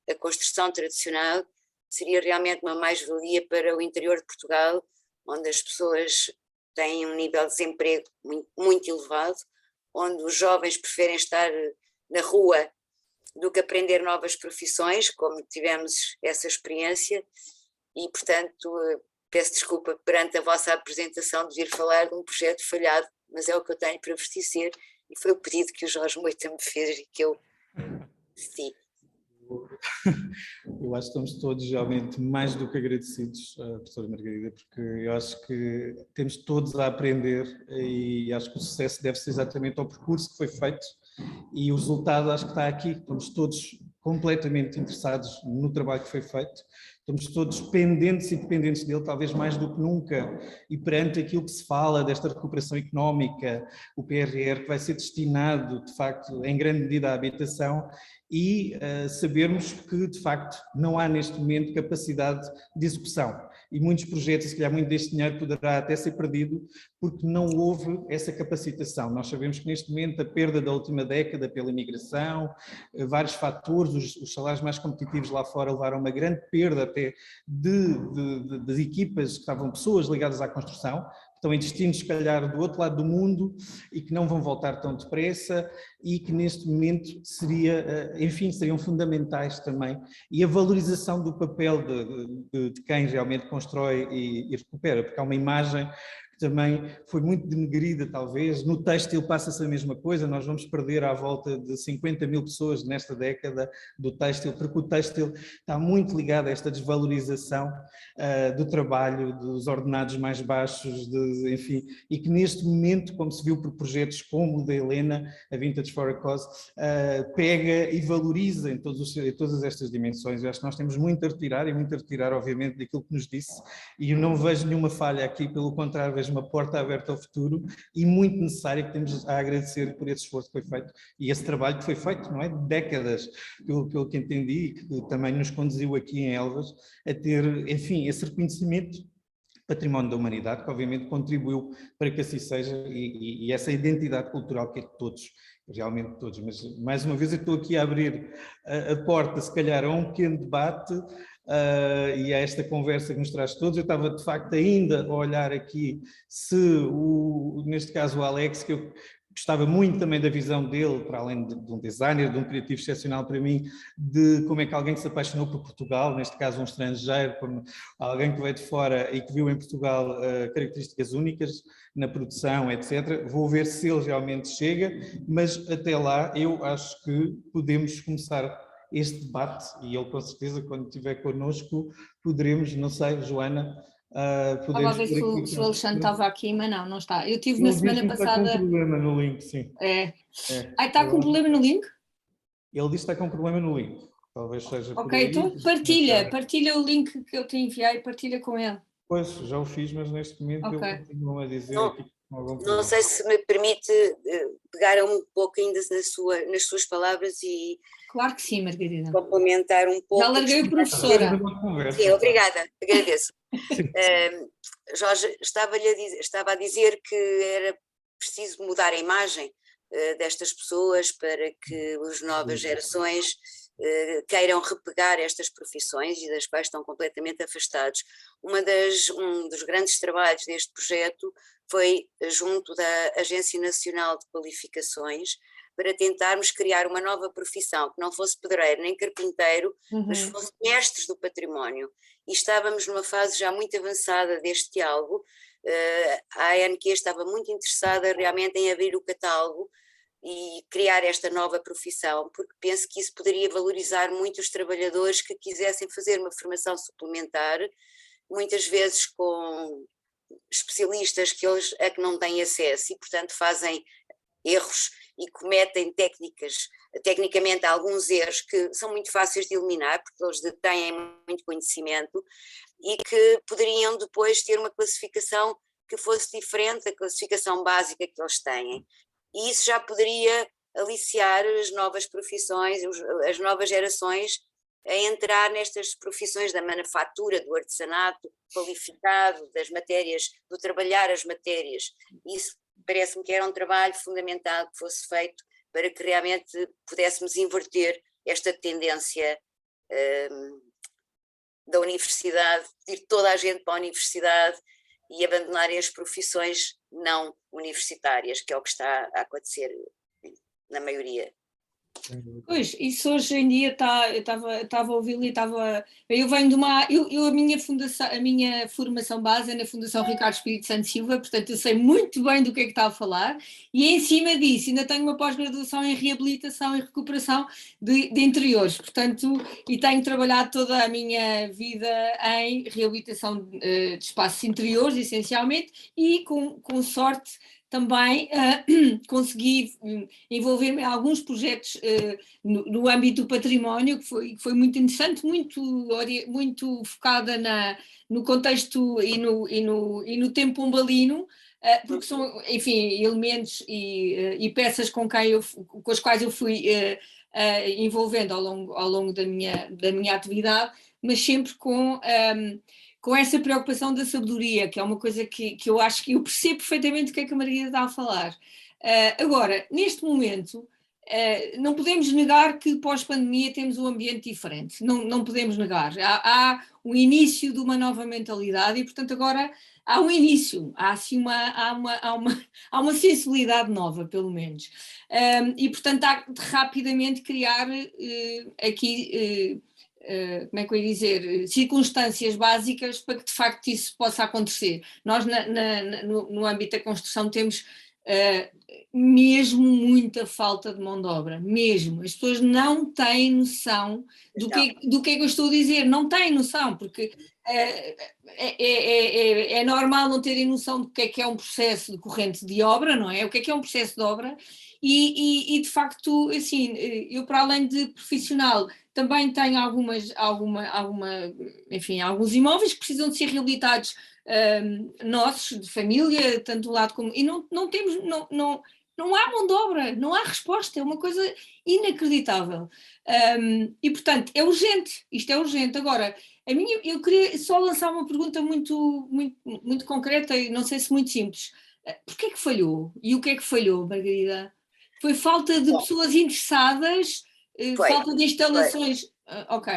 a construção tradicional, seria realmente uma mais-valia para o interior de Portugal, onde as pessoas têm um nível de desemprego muito, muito elevado, onde os jovens preferem estar na rua do que aprender novas profissões, como tivemos essa experiência, e portanto peço desculpa perante a vossa apresentação de vir falar de um projeto falhado, mas é o que eu tenho para vos dizer, e foi o pedido que o Jorge Moita me fez e que eu decidi. Eu acho que estamos todos realmente mais do que agradecidos, professora Margarida, porque eu acho que temos todos a aprender e acho que o sucesso deve ser exatamente ao percurso que foi feito e o resultado acho que está aqui. Estamos todos completamente interessados no trabalho que foi feito, estamos todos pendentes e dependentes dele, talvez mais do que nunca, e perante aquilo que se fala desta recuperação económica, o PRR que vai ser destinado, de facto, em grande medida à habitação, e sabermos que, de facto, não há neste momento capacidade de execução. E muitos projetos, se calhar muito deste dinheiro poderá até ser perdido, porque não houve essa capacitação. Nós sabemos que neste momento a perda da última década pela imigração, vários fatores, os salários mais competitivos lá fora levaram a uma grande perda até de equipas que estavam pessoas ligadas à construção, que estão em destinos, se calhar, do outro lado do mundo e que não vão voltar tão depressa e que neste momento seriam fundamentais também. E a valorização do papel de quem realmente constrói e recupera, porque há uma imagem também foi muito denegrida, talvez. No têxtil passa-se a mesma coisa, nós vamos perder à volta de 50 mil pessoas nesta década do têxtil, porque o têxtil está muito ligado a esta desvalorização do trabalho, dos ordenados mais baixos, enfim, e que neste momento, como se viu por projetos como o da Helena, a Vintage for a Cause, pega e valoriza em todas estas dimensões. Eu acho que nós temos muito a retirar, e muito a retirar, obviamente, daquilo que nos disse, e eu não vejo nenhuma falha aqui, pelo contrário, vejo uma porta aberta ao futuro e muito necessária, que temos a agradecer por esse esforço que foi feito e esse trabalho que foi feito, não é? De décadas, pelo que entendi, e que também nos conduziu aqui em Elvas a ter, enfim, esse reconhecimento património da humanidade, que obviamente contribuiu para que assim seja, e essa identidade cultural que é de todos, realmente todos, mas mais uma vez eu estou aqui a abrir a porta, se calhar, a um pequeno debate e a esta conversa que nos traz todos. Eu estava de facto ainda a olhar aqui se, neste caso o Alex, que eu gostava muito também da visão dele, para além de um designer, de um criativo excepcional para mim, de como é que alguém que se apaixonou por Portugal, neste caso um estrangeiro, como alguém que veio de fora e que viu em Portugal características únicas na produção, etc. Vou ver se ele realmente chega, mas até lá eu acho que podemos começar este debate e ele com certeza quando estiver connosco poderemos, não sei, Joana, Estava a ver se o Alexandre estava aqui, mas não está. Eu tive na semana passada... Está com um problema no link, sim. Está com um problema no link? Ele disse que está com um problema no link. Talvez seja por aí. Então partilha o link que eu te enviei, partilha com ele. Pois, já o fiz, mas neste momento ele continua a dizer aqui que não sei se me permite pegar um pouco ainda nas suas palavras e... Claro que sim, Margarida. Complementar um pouco. Já larguei o professora. Sim, obrigada, agradeço. Jorge, estava a dizer que era preciso mudar a imagem destas pessoas para que as novas gerações queiram repegar estas profissões e das quais estão completamente afastados. Um dos grandes trabalhos deste projeto foi junto da Agência Nacional de Qualificações para tentarmos criar uma nova profissão que não fosse pedreiro nem carpinteiro, mas fosse mestres do património. E estávamos numa fase já muito avançada deste diálogo. A ANQ estava muito interessada realmente em abrir o catálogo e criar esta nova profissão, porque penso que isso poderia valorizar muito os trabalhadores que quisessem fazer uma formação suplementar, muitas vezes com especialistas que eles a que não têm acesso e, portanto, fazem erros e cometem tecnicamente alguns erros que são muito fáceis de eliminar, porque eles detêm muito conhecimento e que poderiam depois ter uma classificação que fosse diferente da classificação básica que eles têm. E isso já poderia aliciar as novas profissões, as novas gerações a entrar nestas profissões da manufatura, do artesanato qualificado, das matérias, do trabalhar as matérias. Isso parece-me que era um trabalho fundamental que fosse feito para que realmente pudéssemos inverter esta tendência da universidade, ir toda a gente para a universidade e abandonarem as profissões não universitárias, que é o que está a acontecer na maioria. Pois, isso hoje em dia eu estava a ouvi-lo e eu venho de a minha formação base é na Fundação Ricardo Espírito Santo Silva, portanto eu sei muito bem do que é que está a falar e em cima disso ainda tenho uma pós-graduação em reabilitação e recuperação de interiores, portanto, e tenho trabalhado toda a minha vida em reabilitação de espaços interiores, essencialmente, e com sorte também consegui envolver-me em alguns projetos no âmbito do património, que foi muito interessante, muito focada no contexto e no tempo pombalino, porque são, enfim, elementos e peças com as quais eu fui envolvendo ao longo da minha atividade, mas sempre com essa preocupação da sabedoria, que é uma coisa que eu acho que eu percebo perfeitamente o que é que a Margarida está a falar. Agora, neste momento, não podemos negar que pós-pandemia temos um ambiente diferente, não podemos negar. Há o início de uma nova mentalidade e, portanto, agora há um início, há uma sensibilidade nova, pelo menos. E, portanto, há de rapidamente criar aqui... como é que eu ia dizer, circunstâncias básicas para que de facto isso possa acontecer. Nós no âmbito da construção temos mesmo muita falta de mão de obra, mesmo. As pessoas não têm noção do que é que eu estou a dizer, não têm noção, porque é normal não terem noção do que é um processo decorrente de obra, não é? O que é um processo de obra e de facto, assim, eu para além de profissional também tenho enfim, alguns imóveis que precisam de ser reabilitados nossos, de família, tanto do lado como... E não temos... não há mão de obra, não há resposta, é uma coisa inacreditável. E, portanto, é urgente, isto é urgente. Agora, eu queria só lançar uma pergunta muito concreta e não sei se muito simples. Porquê que falhou? E o que é que falhou, Margarida? Foi falta de pessoas interessadas? Falta de instalações? Ok.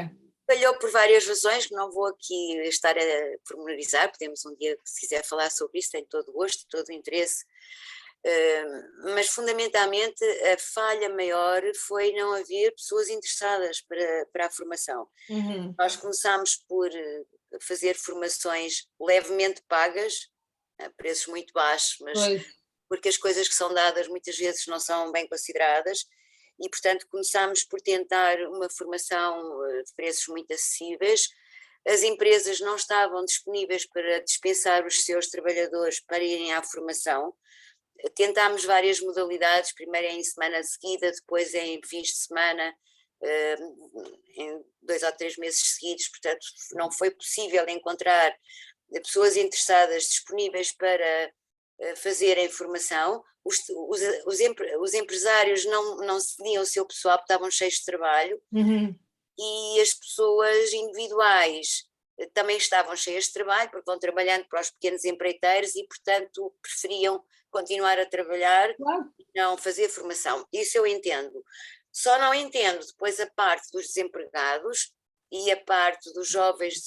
Falhou por várias razões, que não vou aqui estar a pormenorizar, podemos um dia, se quiser falar sobre isso, tenho todo o gosto, todo o interesse, mas fundamentalmente a falha maior foi não haver pessoas interessadas para a formação. Uhum. Nós começámos por fazer formações levemente pagas, a preços muito baixos, mas porque as coisas que são dadas muitas vezes não são bem consideradas, e portanto começámos por tentar uma formação de preços muito acessíveis. As empresas não estavam disponíveis para dispensar os seus trabalhadores para irem à formação. Tentámos várias modalidades, primeiro em semana seguida, depois em fins de semana, em 2 ou 3 meses seguidos, portanto não foi possível encontrar pessoas interessadas disponíveis para fazerem formação. Os empresários não cediam o seu pessoal porque estavam cheios de trabalho, e as pessoas individuais também estavam cheias de trabalho porque vão trabalhando para os pequenos empreiteiros e portanto preferiam continuar a trabalhar e não fazer formação. Isso eu entendo. Só não entendo depois a parte dos desempregados e a parte dos jovens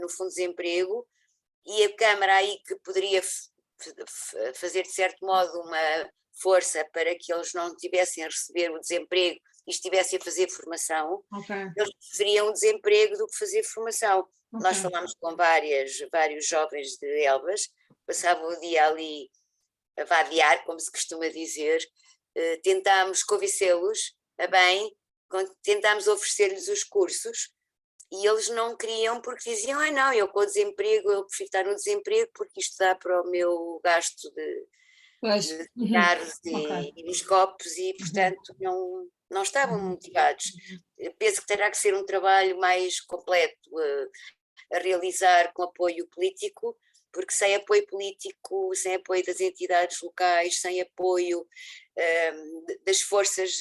no fundo de desemprego, e a Câmara aí que poderia fazer de certo modo uma força para que eles não tivessem a receber o desemprego e estivessem a fazer formação. Eles preferiam o desemprego do que fazer formação. Nós falámos com vários jovens de Elvas, passavam o dia ali a vadiar, como se costuma dizer, tentámos convencê-los a bem, tentámos oferecer-lhes os cursos, e eles não queriam porque diziam, não, eu com o desemprego, eu prefiro estar no desemprego porque isto dá para o meu gasto de cigarros e dos copos, e portanto não estavam motivados. Penso que terá que ser um trabalho mais completo a realizar com apoio político, porque sem apoio político, sem apoio das entidades locais, sem apoio das forças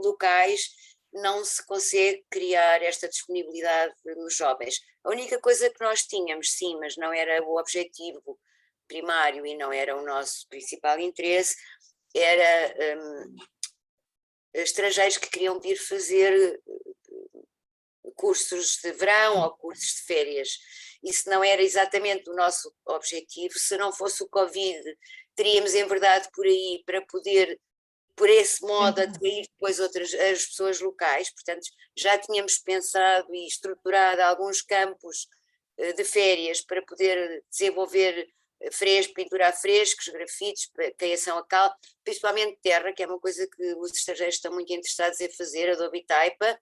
locais, não se consegue criar esta disponibilidade nos jovens. A única coisa que nós tínhamos, sim, mas não era o objetivo primário e não era o nosso principal interesse, era estrangeiros que queriam vir fazer cursos de verão ou cursos de férias. Isso não era exatamente o nosso objetivo. Se não fosse o Covid, teríamos em verdade por aí para poder, por esse modo, atrair depois as pessoas locais. Portanto, já tínhamos pensado e estruturado alguns campos de férias para poder desenvolver pintura a frescos, grafites, caiação a cal, principalmente terra, que é uma coisa que os estrangeiros estão muito interessados em fazer, adobe e taipa.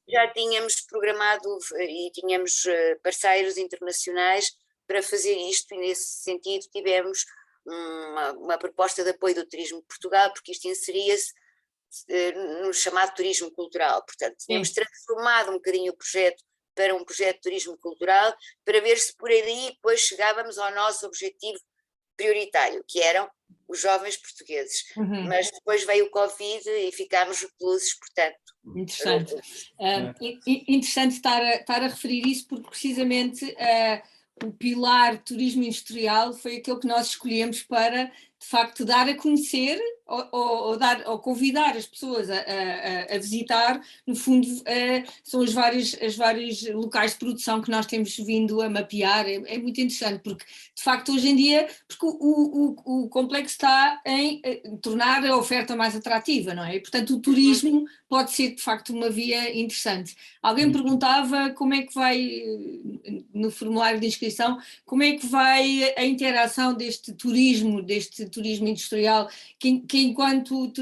Já tínhamos programado e tínhamos parceiros internacionais para fazer isto, e nesse sentido tivemos uma proposta de apoio do Turismo de Portugal, porque isto inseria-se no chamado turismo cultural. Portanto, tínhamos transformado um bocadinho o projeto para um projeto de turismo cultural, para ver se por aí depois chegávamos ao nosso objetivo prioritário, que eram os jovens portugueses. Mas depois veio o Covid e ficámos reclusos, portanto. Interessante. Interessante estar a referir isso, porque precisamente o pilar turismo industrial foi aquele que nós escolhemos para, de facto, dar a conhecer ou convidar as pessoas a visitar. No fundo, são os vários locais de produção que nós temos vindo a mapear. É muito interessante, porque, de facto, hoje em dia, porque o complexo está em tornar a oferta mais atrativa, não é? E, portanto, o turismo pode ser, de facto, uma via interessante. Alguém perguntava como é que vai, no formulário de inscrição, como é que vai a interação deste turismo industrial, que enquanto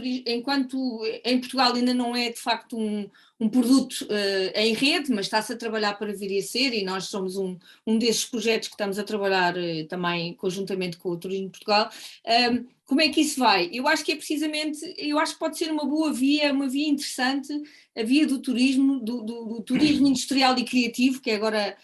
em Portugal ainda não é de facto um produto em rede, mas está-se a trabalhar para vir a ser, e nós somos um desses projetos que estamos a trabalhar também conjuntamente com o Turismo de Portugal. Como é que isso vai? Eu acho que eu acho que pode ser uma boa via, uma via interessante, a via do turismo, do turismo industrial e criativo, que agora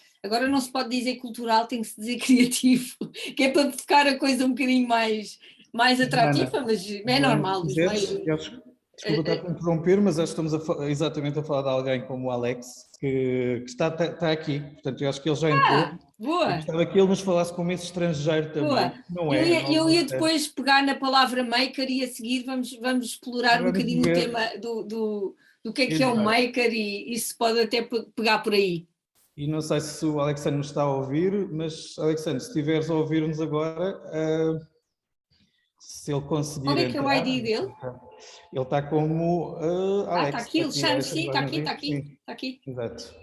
não se pode dizer cultural, tem que se dizer criativo, que é para ficar a coisa um bocadinho mais mais atrativa, mas é normal. Os meios, Desculpa estar a interromper, mas acho que estamos exatamente a falar de alguém como o Alex, que está aqui. Portanto, eu acho que ele já entrou. Boa! Eu gostava que ele nos falasse como esse estrangeiro também. Boa. Não Eu ia depois pegar na palavra maker e a seguir vamos explorar um bocadinho o tema do que é o maker e se pode até pegar por aí. E não sei se o Alexandre nos está a ouvir, mas Alexandre, se estiveres a ouvir-nos agora, se ele conseguir. Qual é que é o ID dele? Ele está como Alex. Está aqui, Alexandre, sim, está aqui. Exato.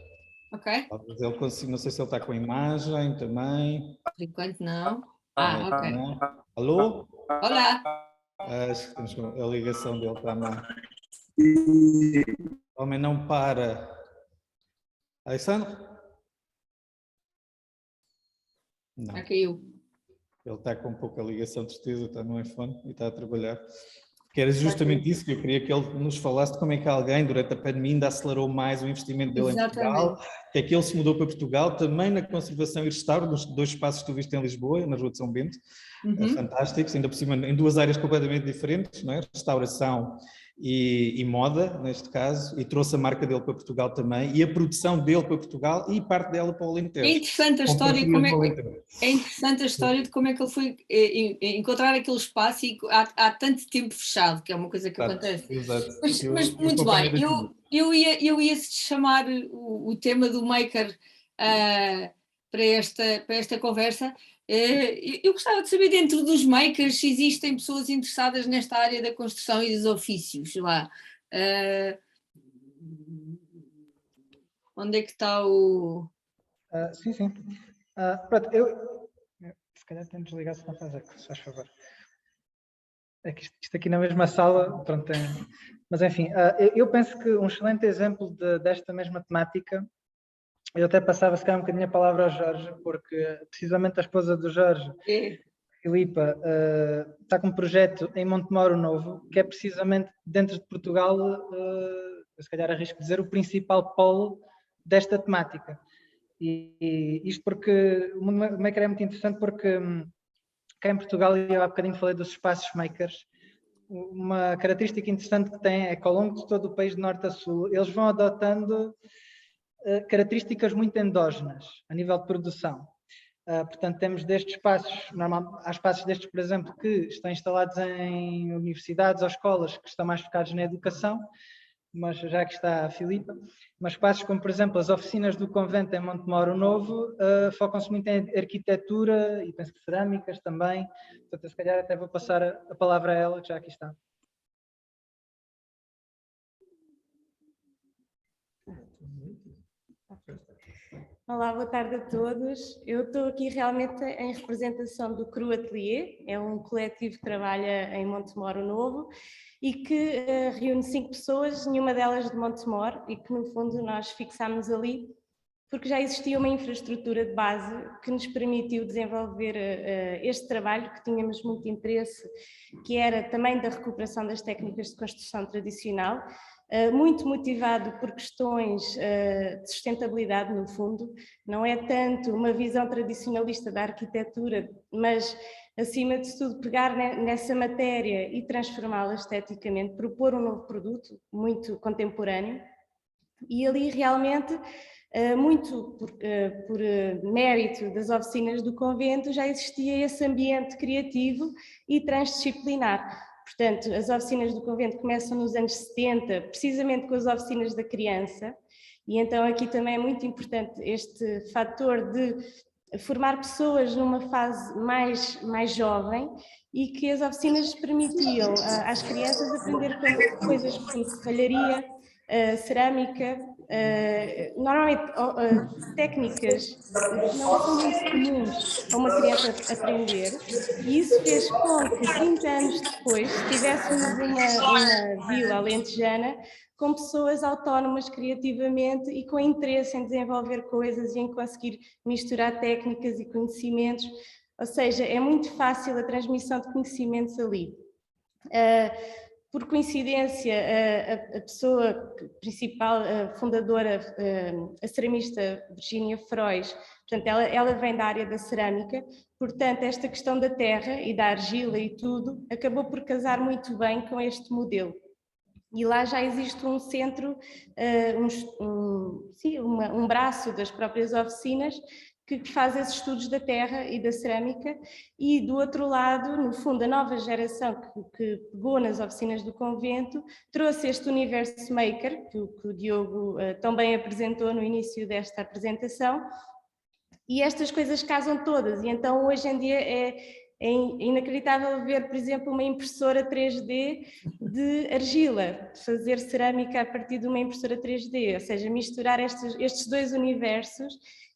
Ok. Talvez ele consiga, não sei se ele está com a imagem também. Por enquanto não. Ok. Não. Alô? Olá. Acho que temos a ligação dele está má. O homem não para. Alexandre? Não. Já caiu. Ele está com pouca ligação de certeza, está no iPhone e está a trabalhar. Que era justamente isso que eu queria que ele nos falasse de como é que alguém durante a pandemia ainda acelerou mais o investimento dele em Portugal, que é que ele se mudou para Portugal, também na conservação e restauro, nos 2 espaços que tu viste em Lisboa, na Rua de São Bento, fantásticos, ainda por cima em 2 áreas completamente diferentes, não é? Restauração e moda, neste caso, e trouxe a marca dele para Portugal também, e a produção dele para Portugal e parte dela para o Alentejo. É interessante a história, é interessante a história de como é que ele foi encontrar aquele espaço e há tanto tempo fechado, que é uma coisa que acontece. Exato. Mas muito bem, eu ia chamar o tema do maker para esta conversa. Eu gostava de saber, dentro dos makers, se existem pessoas interessadas nesta área da construção e dos ofícios lá. Onde é que está o... Sim. Pronto, eu se calhar tenho de desligar se não faz eco, se faz favor. É que isto aqui na mesma sala, pronto, tem... Mas enfim, eu penso que um excelente exemplo desta mesma temática, eu até passava se calhar um bocadinho a palavra ao Jorge, porque precisamente a esposa do Jorge, Filipa, está com um projeto em Montemoro Novo, que é precisamente dentro de Portugal, se calhar arrisco dizer, o principal polo desta temática. E isto porque o mundo maker é muito interessante porque cá em Portugal, e eu há bocadinho falei dos espaços makers, uma característica interessante que tem é que ao longo de todo o país de norte a sul, eles vão adotando características muito endógenas a nível de produção. Portanto, temos destes espaços, há espaços destes, por exemplo, que estão instalados em universidades ou escolas que estão mais focados na educação, mas já que está a Filipa, mas espaços como, por exemplo, as oficinas do convento em Montemoro Novo focam-se muito em arquitetura e penso que cerâmicas também. Portanto, se calhar até vou passar a palavra a ela, que já aqui está. Olá, boa tarde a todos. Eu estou aqui realmente em representação do Cru Atelier, é um coletivo que trabalha em Montemoro Novo e que reúne 5 pessoas, nenhuma delas de Montemoro, e que no fundo nós fixámos ali porque já existia uma infraestrutura de base que nos permitiu desenvolver este trabalho que tínhamos muito interesse, que era também da recuperação das técnicas de construção tradicional, muito motivado por questões de sustentabilidade, no fundo. Não é tanto uma visão tradicionalista da arquitetura, mas, acima de tudo, pegar nessa matéria e transformá-la esteticamente, propor um novo produto muito contemporâneo. E ali realmente, muito por mérito das oficinas do convento, já existia esse ambiente criativo e transdisciplinar. Portanto, as oficinas do convento começam nos anos 70, precisamente com as oficinas da criança, e então aqui também é muito importante este fator de formar pessoas numa fase mais jovem e que as oficinas permitiam às crianças aprender coisas como serralharia, cerâmica, normalmente técnicas que não são muito comuns a uma criança aprender, e isso fez com que 30 anos depois tivéssemos uma vila alentejana com pessoas autónomas criativamente e com interesse em desenvolver coisas e em conseguir misturar técnicas e conhecimentos, ou seja, é muito fácil a transmissão de conhecimentos ali. Por coincidência, a pessoa principal, a fundadora, a ceramista Virginia Frois, portanto, ela vem da área da cerâmica, portanto, esta questão da terra e da argila e tudo, acabou por casar muito bem com este modelo. E lá já existe um centro, um braço das próprias oficinas que faz esses estudos da terra e da cerâmica, e do outro lado, no fundo, a nova geração que pegou nas oficinas do convento, trouxe este universo maker, que o Diogo também apresentou no início desta apresentação, e estas coisas casam todas, e então hoje em dia é inacreditável ver, por exemplo, uma impressora 3D de argila, fazer cerâmica a partir de uma impressora 3D, ou seja, misturar estes dois universos.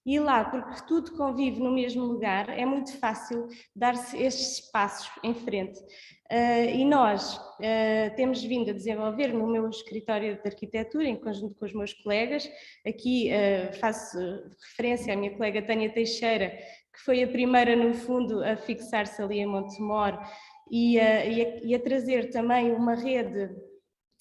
E lá, porque tudo convive no mesmo lugar, é muito fácil dar-se estes passos em frente. E nós temos vindo a desenvolver no meu escritório de arquitetura, em conjunto com os meus colegas. Aqui faço referência à minha colega Tânia Teixeira, que foi a primeira, no fundo, a fixar-se ali em Montemor e a trazer também uma rede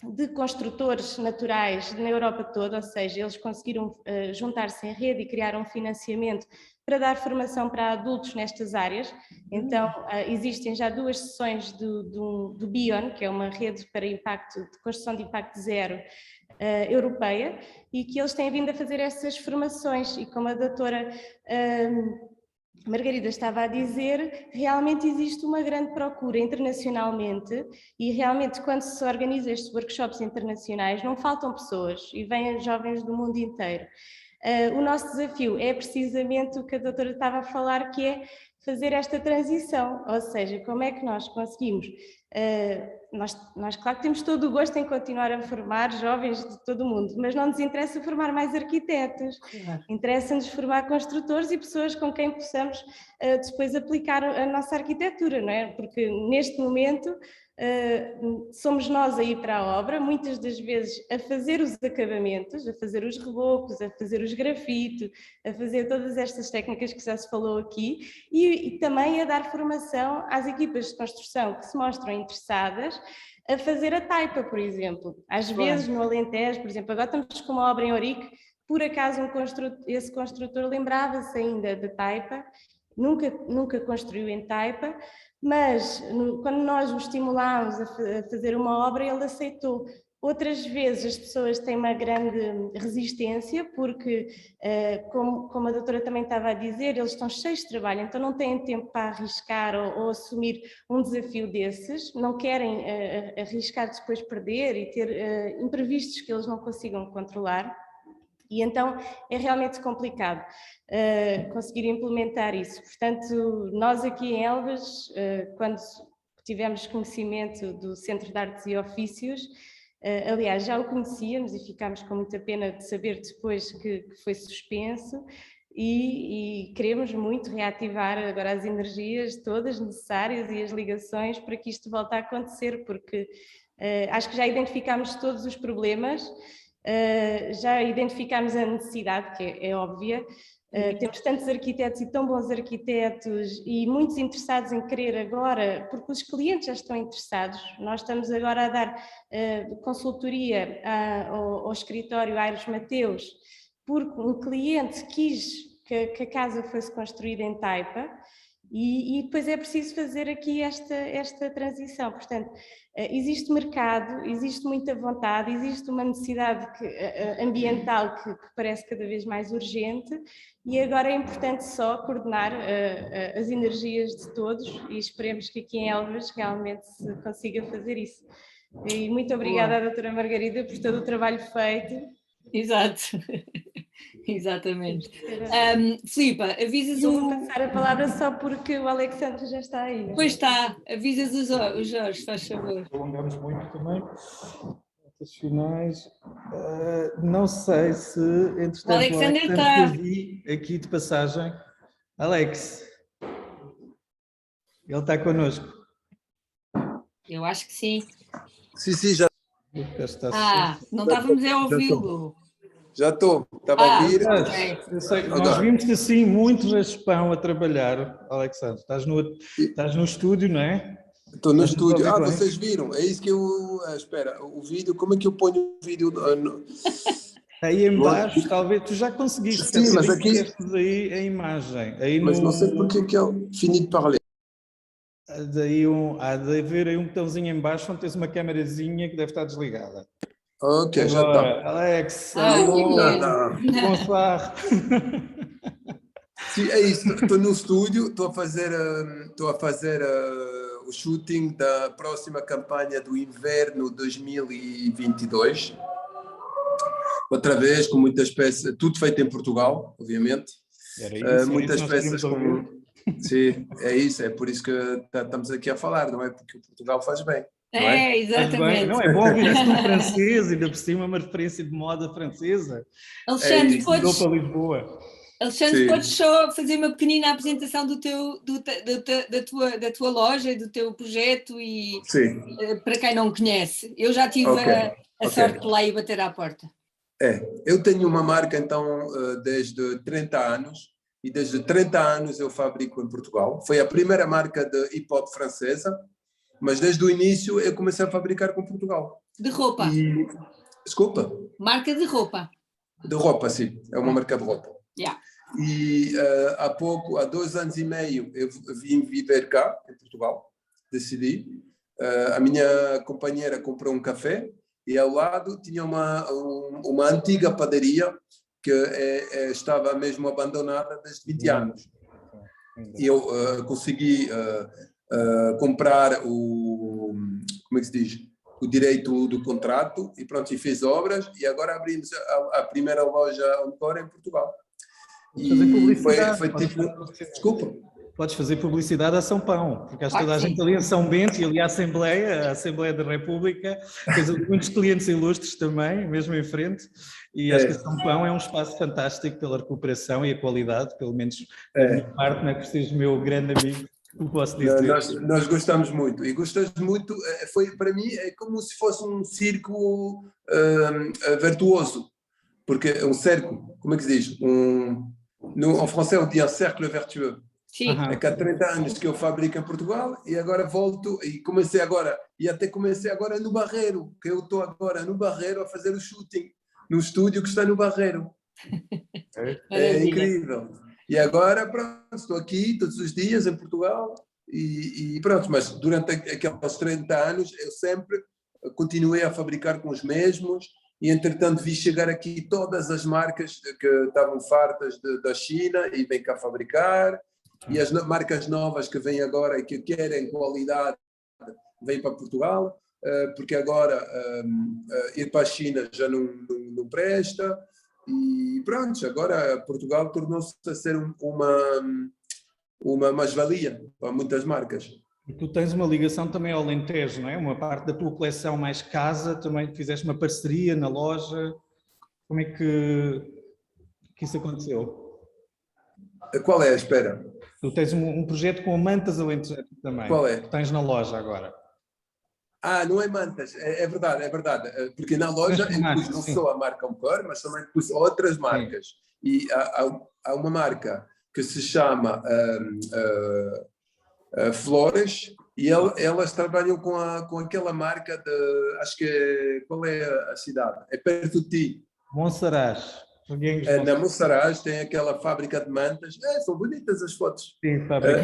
de construtores naturais na Europa toda, ou seja, eles conseguiram juntar-se em rede e criar um financiamento para dar formação para adultos nestas áreas. Então, existem já 2 sessões do BION, que é uma rede para impacto, de construção de impacto zero europeia, e que eles têm vindo a fazer essas formações, e como a doutora Margarida estava a dizer, realmente existe uma grande procura internacionalmente, e realmente quando se organiza estes workshops internacionais não faltam pessoas e vêm jovens do mundo inteiro. O nosso desafio é precisamente o que a doutora estava a falar, que é fazer esta transição, ou seja, como é que nós conseguimos, nós claro que temos todo o gosto em continuar a formar jovens de todo o mundo, mas não nos interessa formar mais arquitetos, interessa-nos formar construtores e pessoas com quem possamos depois aplicar a nossa arquitetura, não é? Porque neste momento somos nós a ir para a obra, muitas das vezes a fazer os acabamentos, a fazer os rebocos, a fazer os grafitos, a fazer todas estas técnicas que já se falou aqui, e também a dar formação às equipas de construção que se mostram interessadas a fazer a taipa, por exemplo. Às vezes no Alentejo, por exemplo, agora estamos com uma obra em Ourique, por acaso esse construtor lembrava-se ainda da taipa, nunca construiu em taipa, mas quando nós o estimulámos a fazer uma obra, ele aceitou. Outras vezes as pessoas têm uma grande resistência, porque, como a doutora também estava a dizer, eles estão cheios de trabalho, então não têm tempo para arriscar ou assumir um desafio desses, não querem arriscar depois perder e ter imprevistos que eles não consigam controlar. E então é realmente complicado conseguir implementar isso. Portanto, nós aqui em Elvas, quando tivemos conhecimento do Centro de Artes e Ofícios, aliás, já o conhecíamos e ficámos com muita pena de saber depois que foi suspenso, e queremos muito reativar agora as energias todas necessárias e as ligações para que isto volte a acontecer, porque acho que já identificámos todos os problemas. Já identificámos a necessidade, que é óbvia, temos tantos arquitetos e tão bons arquitetos e muitos interessados em querer agora, porque os clientes já estão interessados. Nós estamos agora a dar consultoria ao escritório Aires Mateus, porque um cliente quis que a casa fosse construída em taipa, e depois é preciso fazer aqui esta transição. Portanto, existe mercado, existe muita vontade, existe uma necessidade ambiental que parece cada vez mais urgente, e agora é importante só coordenar as energias de todos, e esperemos que aqui em Elvas realmente se consiga fazer isso. E muito obrigada à doutora Margarida por todo o trabalho feito. Exato. Exatamente. Filipa, avisas o... Vou passar a palavra só porque o Alexandre já está aí. Pois está, avisas o Jorge, faz favor. Prolongamos muito também. Notas finais. Não sei se, entretanto, o Alexandre está vi aqui de passagem. Alex, ele está connosco. Eu acho que sim. Sim, já. Não estávamos a ouvi-lo. Já estou, estava a ouvir. Eu sei, nós vimos-te assim muito raspão a trabalhar, Alexandre. Estás no estúdio, não é? Estou no Mas estúdio. resolvi bem. Vocês viram? É isso que eu... espera, o vídeo, como é que eu ponho o vídeo? Aí em baixo, talvez, tu já conseguiste, Sim, mas aqui... puseste aí a imagem. Aí Mas não sei porque é que eu fini de parler. Há de haver aí um botãozinho em baixo onde tens uma câmerazinha que deve estar desligada. Ok, já Agora, está. Alex, Ai, alô, Não. bonsoir. Sim, é isso. Estou no estúdio, estou a fazer o shooting da próxima campanha do inverno 2022. Outra vez, com muitas peças, tudo feito em Portugal, obviamente. Era isso, muitas nós peças queríamos ouvir. Sim, é isso, é por isso que estamos aqui a falar, não é? Porque o Portugal faz bem. Não é? Faz bem. Exatamente. Não, é bom ouvir isso num francês, ainda por cima uma referência de moda francesa. Alexandre, isso. Mudou para Lisboa. Alexandre, Sim. podes só fazer uma pequenina apresentação da tua loja, do teu projeto e Sim. para quem não conhece. Eu já tive Ok, a sorte de lá ir bater à porta. Eu tenho uma marca então desde 30 anos e desde 30 anos eu fabrico em Portugal. Foi a primeira marca de hip-hop francesa, mas desde o início eu comecei a fabricar com Portugal. De roupa. Desculpa? Marca de roupa. De roupa, sim. É uma marca de roupa. Yeah. E há 2 anos e meio eu vim viver cá, em Portugal, decidi. A minha companheira comprou um café e ao lado tinha uma antiga padaria que estava mesmo abandonada desde 20 anos. E eu consegui comprar como é que se diz? O direito do contrato e pronto, e fiz obras e agora abrimos a primeira loja Encore em Portugal. E foi tipo... Desculpa. Podes fazer publicidade a São Pão, porque acho que toda a gente ali em São Bento e ali a Assembleia da República, tens muitos clientes ilustres também, mesmo em frente, e acho que São Pão é um espaço fantástico pela recuperação e a qualidade, pelo menos da minha parte, não é que sejas meu grande amigo, como posso dizer. Nós gostamos muito, e gostamos muito, para mim é como se fosse um circo virtuoso, porque um cerco, como é que se diz? Em francês on dit un cercle vertueux. Sim. É que há 30 anos que eu fabrico em Portugal e agora volto e comecei agora no Barreiro, que eu estou agora no Barreiro a fazer o shooting, no estúdio que está no Barreiro. É incrível. E agora, pronto, estou aqui todos os dias em Portugal e pronto, mas durante aqueles 30 anos eu sempre continuei a fabricar com os mesmos e entretanto vi chegar aqui todas as marcas que estavam fartas da China e vêm cá fabricar. E as marcas novas que vêm agora e que querem qualidade vêm para Portugal, porque agora ir para a China já não presta. E pronto, agora Portugal tornou-se a ser uma mais-valia para muitas marcas. E tu tens uma ligação também ao Alentejo, não é? Uma parte da tua coleção mais casa, também fizeste uma parceria na loja. Como é que isso aconteceu? Qual é? Espera. Tu tens um projeto com mantas alentejanas também. Qual é? Que tens na loja agora. Não é mantas, é verdade, porque na loja eu pus não só a marca Encore, mas também pus outras marcas. Sim. E há uma marca que se chama Flores e elas trabalham com aquela marca acho que qual é a cidade? É perto de ti. Monsaraz. Na Monsaraz tem aquela fábrica de mantas. São bonitas as fotos. Sim, fábrica.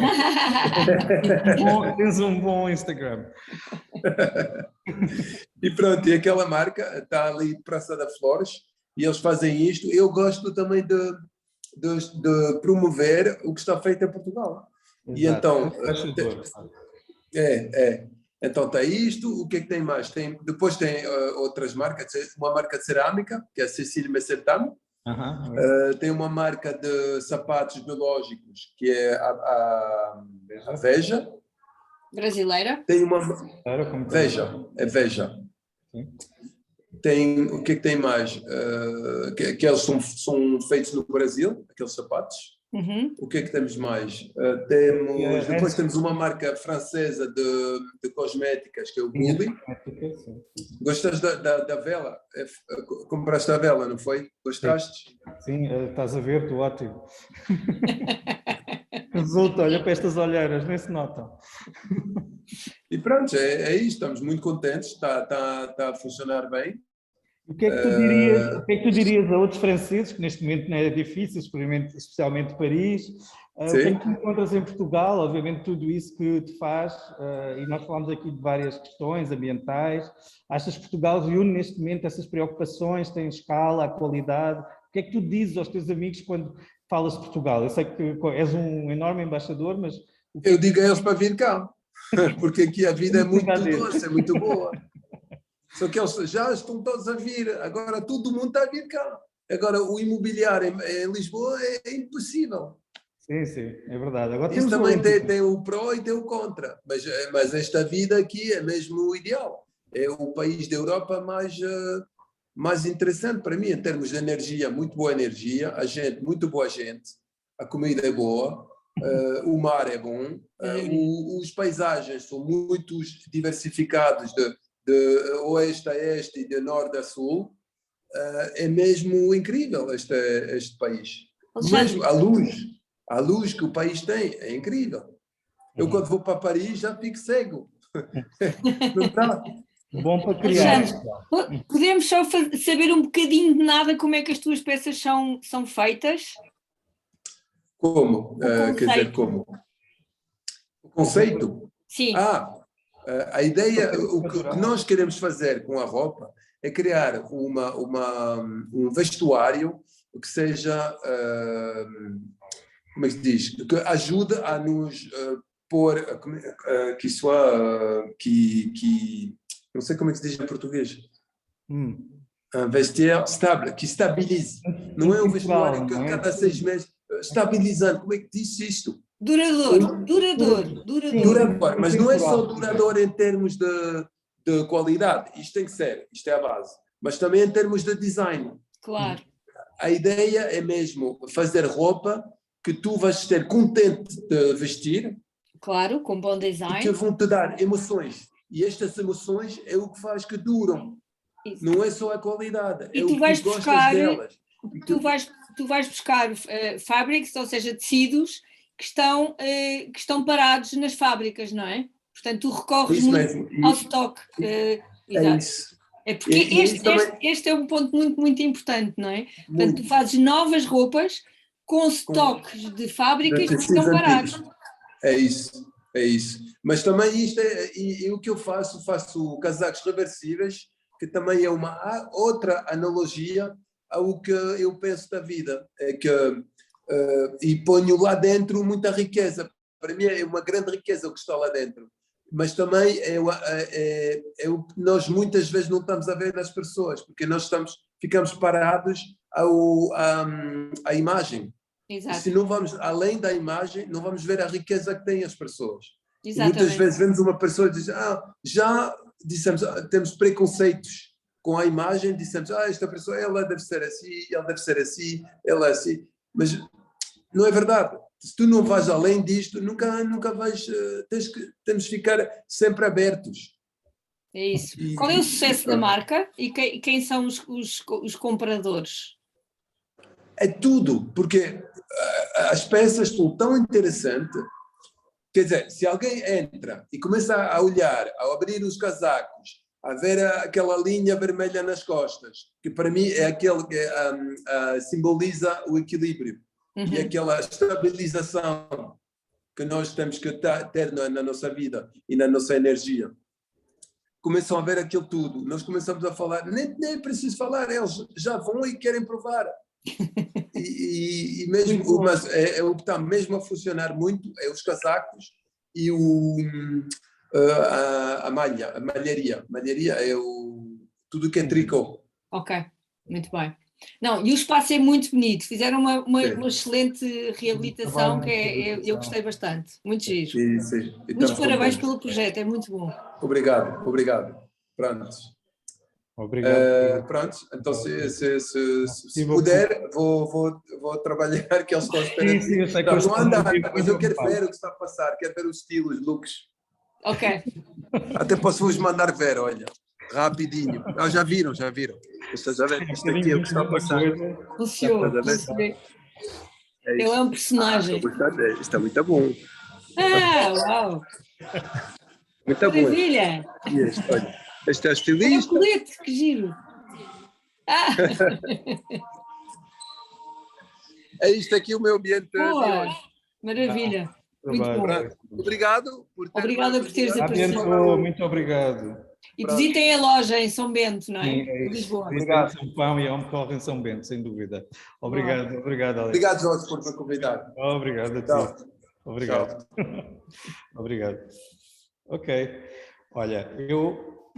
Tens um bom Instagram. E pronto, e aquela marca está ali Praça da Flores e eles fazem isto. Eu gosto também de promover o que está feito em Portugal. Exato. E então... Então está isto. O que é que tem mais? Depois tem outras marcas. Uma marca de cerâmica, que é a Cecília Messertano. Tem uma marca de sapatos biológicos que é a Veja. Brasileira? Tem uma Veja. Tem o que é que tem mais? Que eles são feitos no Brasil, aqueles sapatos. O que é que temos mais? Depois temos uma marca francesa de cosméticas que é o Bully. Gostas da vela? Compraste a vela, não foi? Gostaste? Sim, estás a ver, estou ótimo. Resulta, olha para estas olheiras, nem se notam. E pronto, é isso, estamos muito contentes, está a funcionar bem. O que é que tu dirias a outros franceses, que neste momento não é difícil, especialmente Paris? O que é que tu encontras em Portugal? Obviamente tudo isso que te faz, e nós falamos aqui de várias questões ambientais. Achas que Portugal reúne neste momento essas preocupações, tem escala, a qualidade? O que é que tu dizes aos teus amigos quando falas de Portugal? Eu sei que és um enorme embaixador, mas... Eu digo a eles para vir cá, porque aqui a vida é muito doce, é muito boa. Só que eles já estão todos a vir, agora todo mundo está a vir cá. Agora o imobiliário em Lisboa é impossível. Sim, é verdade. Agora isso também tem o pró e tem o contra, mas esta vida aqui é mesmo o ideal. É o país da Europa mais interessante para mim, em termos de energia, muito boa energia, a gente, muito boa gente, a comida é boa, o mar é bom, os paisagens são muito diversificados de oeste a este e de norte a sul. É mesmo incrível este país. Mesmo a luz que o país tem é incrível. Eu quando vou para Paris já fico cego. Não está? Bom para criar. Podemos só saber um bocadinho de nada como é que as tuas peças são feitas? Como? Quer dizer, como? O conceito? Sim. A ideia, o que nós queremos fazer com a roupa é criar um vestuário que seja, como é que se diz, que ajude a nos pôr, não sei como é que se diz em português, um vestiaire stable, que estabilize. Não é um vestuário que cada 6 meses, estabilizando, como é que diz isto? Duradouro, mas não é só duradouro em termos de qualidade, isto tem que ser, isto é a base, mas também em termos de design. Claro. A ideia é mesmo fazer roupa que tu vais ter contente de vestir. Claro, com bom design. E que vão te dar emoções. E estas emoções é o que faz que duram. Isso. Não é só a qualidade, e é tu o vais que gostas buscar, delas. Tu vais buscar fabrics, ou seja, tecidos que estão parados nas fábricas, não é? Portanto, tu recorres muito ao stock. É isso. É porque este é um ponto muito, muito importante, não é? Portanto, tu fazes novas roupas com estoques de fábricas que estão parados. É isso. Mas também isto e o que eu faço casacos reversíveis, que também é uma outra analogia ao que eu penso da vida. É que, e ponho lá dentro muita riqueza. Para mim é uma grande riqueza o que está lá dentro. Mas também é o que nós muitas vezes não estamos a ver nas pessoas, porque nós ficamos parados à imagem. Exato. E se não vamos além da imagem, não vamos ver a riqueza que têm as pessoas. Muitas vezes vemos uma pessoa e diz, já dissemos, temos preconceitos com a imagem, dissemos, esta pessoa, ela deve ser assim, ela deve ser assim, ela é assim. Mas não é verdade. Se tu não vais além disto, nunca vais, temos de ficar sempre abertos. É isso. Qual é o sucesso da marca e quem são os compradores? É tudo, porque as peças estão tão interessantes. Quer dizer, se alguém entra e começa a olhar, a abrir os casacos, a ver aquela linha vermelha nas costas, que para mim é aquele que simboliza o equilíbrio. E aquela estabilização que nós temos que ter na nossa vida e na nossa energia. Começam a ver aquilo tudo. Nós começamos a falar, nem é preciso falar, eles já vão e querem provar. E mesmo, mas é o que está mesmo a funcionar muito, é os casacos e a malharia. Malharia é tudo que é tricô. Ok, muito bem. Não, e o espaço é muito bonito, fizeram uma excelente reabilitação que eu gostei bastante, muito giro. Sim. Muitos parabéns pelo projeto, é muito bom. Obrigado. Pronto. Obrigado. Pronto, então se puder, vou trabalhar, que eles estão esperando. Sim, eu sei que estão a andar, mas eu quero ver o que está a passar, quero ver os estilos, os looks. Ok. Até posso vos mandar ver, olha, rapidinho. Já viram. Isto aqui é o que está a passar. Funciona. Ele é um personagem. Está muito bom. Ah, uau! Muito bom. Maravilha! E olha, este é É um estilista. colete, que giro! Ah, É isto aqui o meu ambiente de boa! hoje. Maravilha! Muito bom. Trabalho. Obrigado por ter Obrigada por teres aparecido. Muito obrigado. E visitem a loja em São Bento, não é? Sim, é Em isso. Lisboa. Obrigado. São Pão e Home Corre em São Bento, sem dúvida. Obrigado, obrigado, Alex. Obrigado, Jorge, por me convidar. Obrigado a Tchau. ti. Obrigado. Obrigado. Ok. Olha,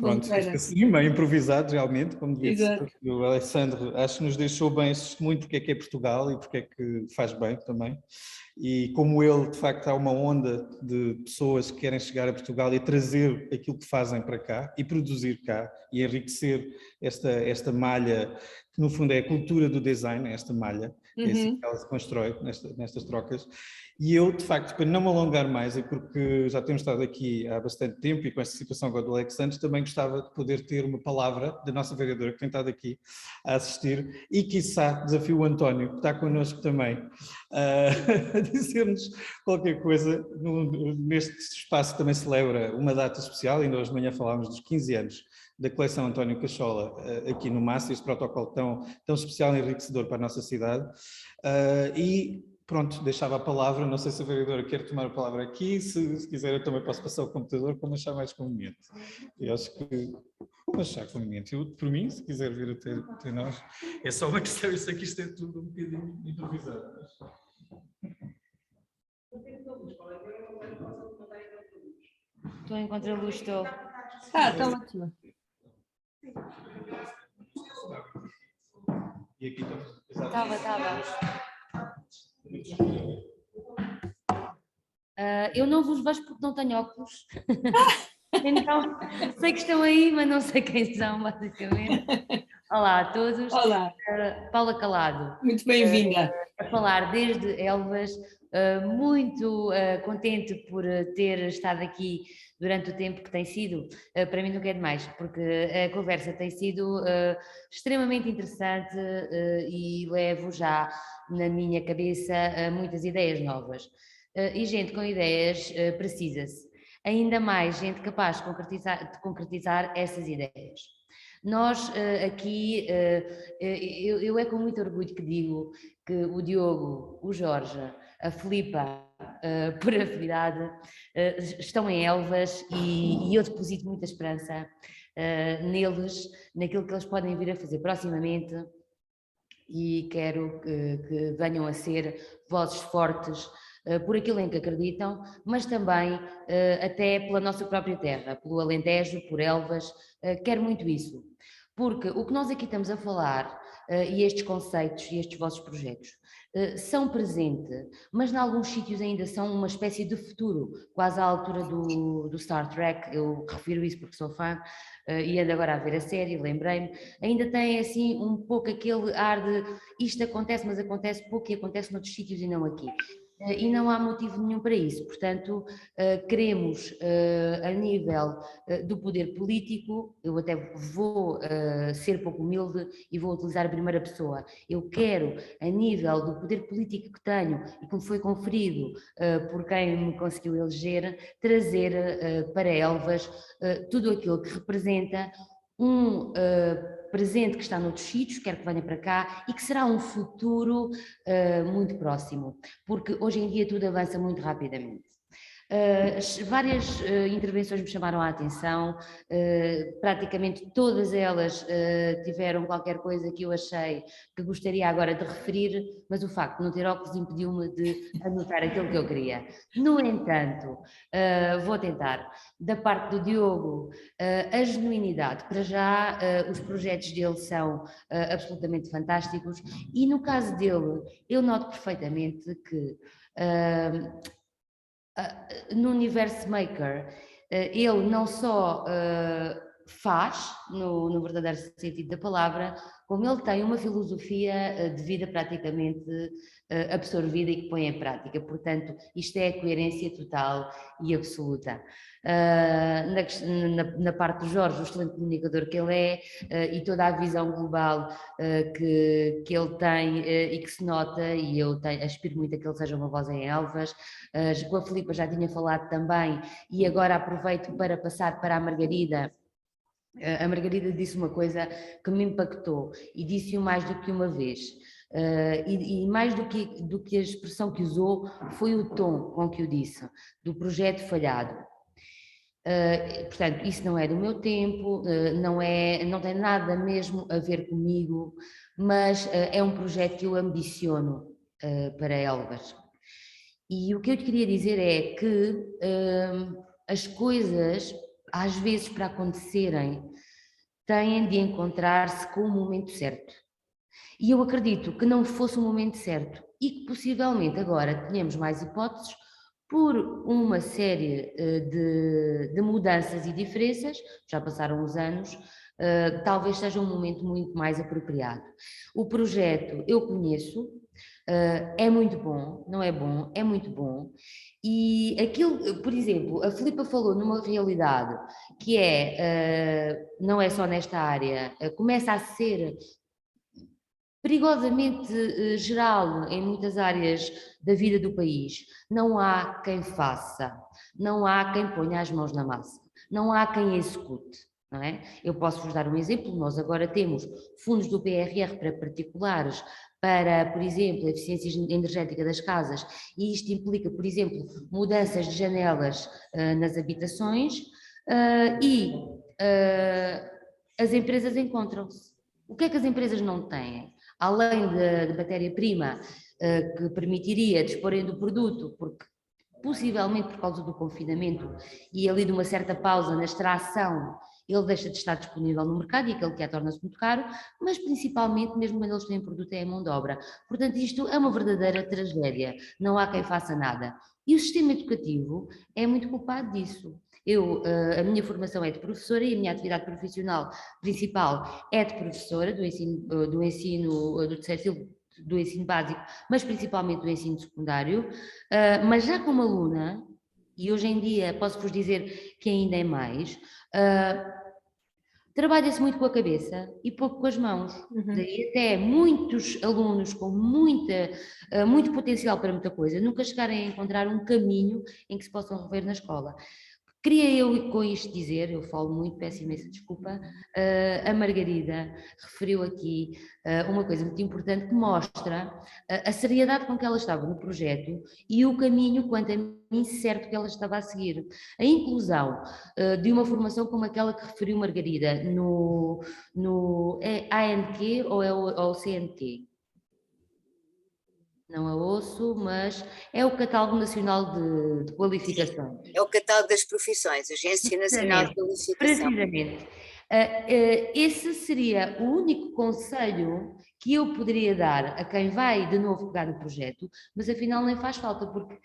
pronto, Muito assim, meio improvisado realmente, como devia Exato. ser. O Alexandre acho que nos deixou bem muito porque é Portugal e porque é que faz bem também. E como ele, de facto, há uma onda de pessoas que querem chegar a Portugal e trazer aquilo que fazem para cá e produzir cá e enriquecer esta malha, que no fundo é a cultura do design, esta malha, é assim que ela se constrói nestas trocas. E eu, de facto, para não me alongar mais, e porque já temos estado aqui há bastante tempo e com esta situação agora do Alexandre, também gostava de poder ter uma palavra da nossa vereadora que tem estado aqui a assistir e, quiçá, desafio o António, que está connosco também, a dizer-nos qualquer coisa. Neste espaço também celebra uma data especial, ainda hoje de manhã falámos dos 15 anos da coleção António Cachola aqui no MASSA, este protocolo tão especial e enriquecedor para a nossa cidade. E pronto, deixava a palavra, não sei se a vereadora quer tomar a palavra aqui, se quiser eu também posso passar o computador, como achar mais conveniente. Eu acho que como achar conveniente. Eu, por mim, se quiser vir até nós, é só uma questão, eu sei que isto é tudo um bocadinho improvisado. Estou em contraluz, estou. Está ótimo. E aqui estamos. Estava. Eu não vos vejo porque não tenho óculos. Então, sei que estão aí, mas não sei quem são, basicamente. Olá a todos. Olá. Paula Calado. Muito bem-vinda. A falar desde Elvas, muito contente por ter estado aqui durante o tempo que tem sido, para mim nunca é demais, porque a conversa tem sido extremamente interessante e levo já na minha cabeça muitas ideias novas. E gente com ideias precisa-se. Ainda mais gente capaz de concretizar essas ideias. Nós aqui, eu é com muito orgulho que digo que o Diogo, o Jorge, a Filipa, por afinidade, estão em Elvas e eu deposito muita esperança neles, naquilo que eles podem vir a fazer proximamente e quero que venham a ser vozes fortes por aquilo em que acreditam, mas também até pela nossa própria terra, pelo Alentejo, por Elvas, quero muito isso. Porque o que nós aqui estamos a falar, e estes conceitos e estes vossos projetos, são presente, mas em alguns sítios ainda são uma espécie de futuro, quase à altura do Star Trek, eu refiro isso porque sou fã, e ando agora a ver a série, lembrei-me, ainda tem assim um pouco aquele ar de isto acontece, mas acontece pouco e acontece noutros sítios e não aqui. E não há motivo nenhum para isso, portanto, queremos, a nível do poder político, eu até vou ser pouco humilde e vou utilizar a primeira pessoa, eu quero, a nível do poder político que tenho e que me foi conferido por quem me conseguiu eleger, trazer para Elvas tudo aquilo que representa um presente que está noutros sítios, quero que venha para cá e que será um futuro muito próximo, porque hoje em dia tudo avança muito rapidamente. Várias intervenções me chamaram a atenção, praticamente todas elas tiveram qualquer coisa que eu achei que gostaria agora de referir, mas o facto de não ter óculos impediu-me de anotar aquilo que eu queria. No entanto, vou tentar, da parte do Diogo, a genuinidade, para já os projetos dele são absolutamente fantásticos e no caso dele eu noto perfeitamente que no universo maker, ele não só faz, no verdadeiro sentido da palavra, como ele tem uma filosofia de vida praticamente absorvida e que põe em prática. Portanto, isto é a coerência total e absoluta. Na parte do Jorge, o excelente comunicador que ele é, e toda a visão global que ele tem e que se nota, e eu aspiro muito a que ele seja uma voz em Elvas. Com a Filipa já tinha falado também, e agora aproveito para passar para a Margarida. A Margarida disse uma coisa que me impactou, e disse-o mais do que uma vez. E mais do que a expressão que usou foi o tom com que o disse, do projeto falhado. Portanto, isso não é do meu tempo, não tem nada mesmo a ver comigo, mas é um projeto que eu ambiciono para Elvas. E o que eu te queria dizer é que as coisas, às vezes, para acontecerem, têm de encontrar-se com o momento certo. E eu acredito que não fosse o momento certo e que possivelmente agora tenhamos mais hipóteses por uma série de mudanças e diferenças, já passaram uns anos, talvez seja um momento muito mais apropriado. O projeto eu conheço, é muito bom, não é bom, é muito bom. E aquilo, por exemplo, a Filipa falou numa realidade que não é só nesta área, começa a ser perigosamente geral em muitas áreas da vida do país. Não há quem faça, não há quem ponha as mãos na massa, não há quem execute. Não é? Eu posso-vos dar um exemplo, nós agora temos fundos do PRR para particulares, para, por exemplo, a eficiência energética das casas, e isto implica, por exemplo, mudanças de janelas nas habitações, e as empresas encontram-se. O que é que as empresas não têm? Além de matéria-prima que permitiria disporem do produto, porque possivelmente por causa do confinamento e ali de uma certa pausa na extração, ele deixa de estar disponível no mercado e aquele que torna-se muito caro, mas principalmente, mesmo quando eles têm produto, é a mão de obra. Portanto, isto é uma verdadeira tragédia, não há quem faça nada. E o sistema educativo é muito culpado disso. A minha formação é de professora e a minha atividade profissional principal é de professora do ensino básico, mas principalmente do ensino secundário, mas já como aluna, e hoje em dia posso-vos dizer que ainda é mais, trabalha-se muito com a cabeça e pouco com as mãos. Daí até muitos alunos com muito potencial para muita coisa nunca chegarem a encontrar um caminho em que se possam rever na escola. Queria eu com isto dizer, eu falo muito, peço imensa desculpa, a Margarida referiu aqui uma coisa muito importante que mostra a seriedade com que ela estava no projeto e o caminho, quanto a mim, certo que ela estava a seguir. A inclusão de uma formação como aquela que referiu Margarida no ANQ ou é o CNQ? Não a ouço, mas é o Catálogo Nacional de Qualificações. É o Catálogo das Profissões, Agência Nacional de Qualificação. Precisamente. Esse seria o único conselho que eu poderia dar a quem vai de novo pegar no projeto, mas afinal nem faz falta, porque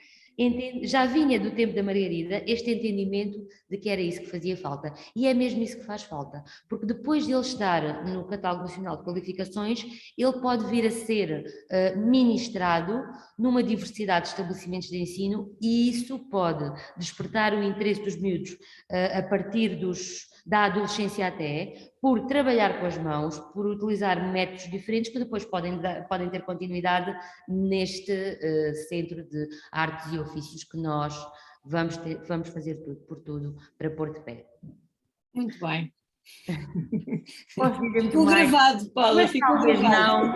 já vinha do tempo da Margarida este entendimento de que era isso que fazia falta, e é mesmo isso que faz falta, porque depois de ele estar no Catálogo Nacional de Qualificações, ele pode vir a ser ministrado numa diversidade de estabelecimentos de ensino, e isso pode despertar o interesse dos miúdos a partir da adolescência até, por trabalhar com as mãos, por utilizar métodos diferentes que depois podem ter continuidade neste centro de artes e ofícios que nós vamos fazer tudo por tudo para pôr de pé. Muito bem. Posso dizer muito ficou mais, gravado, Paula, ficou gravado.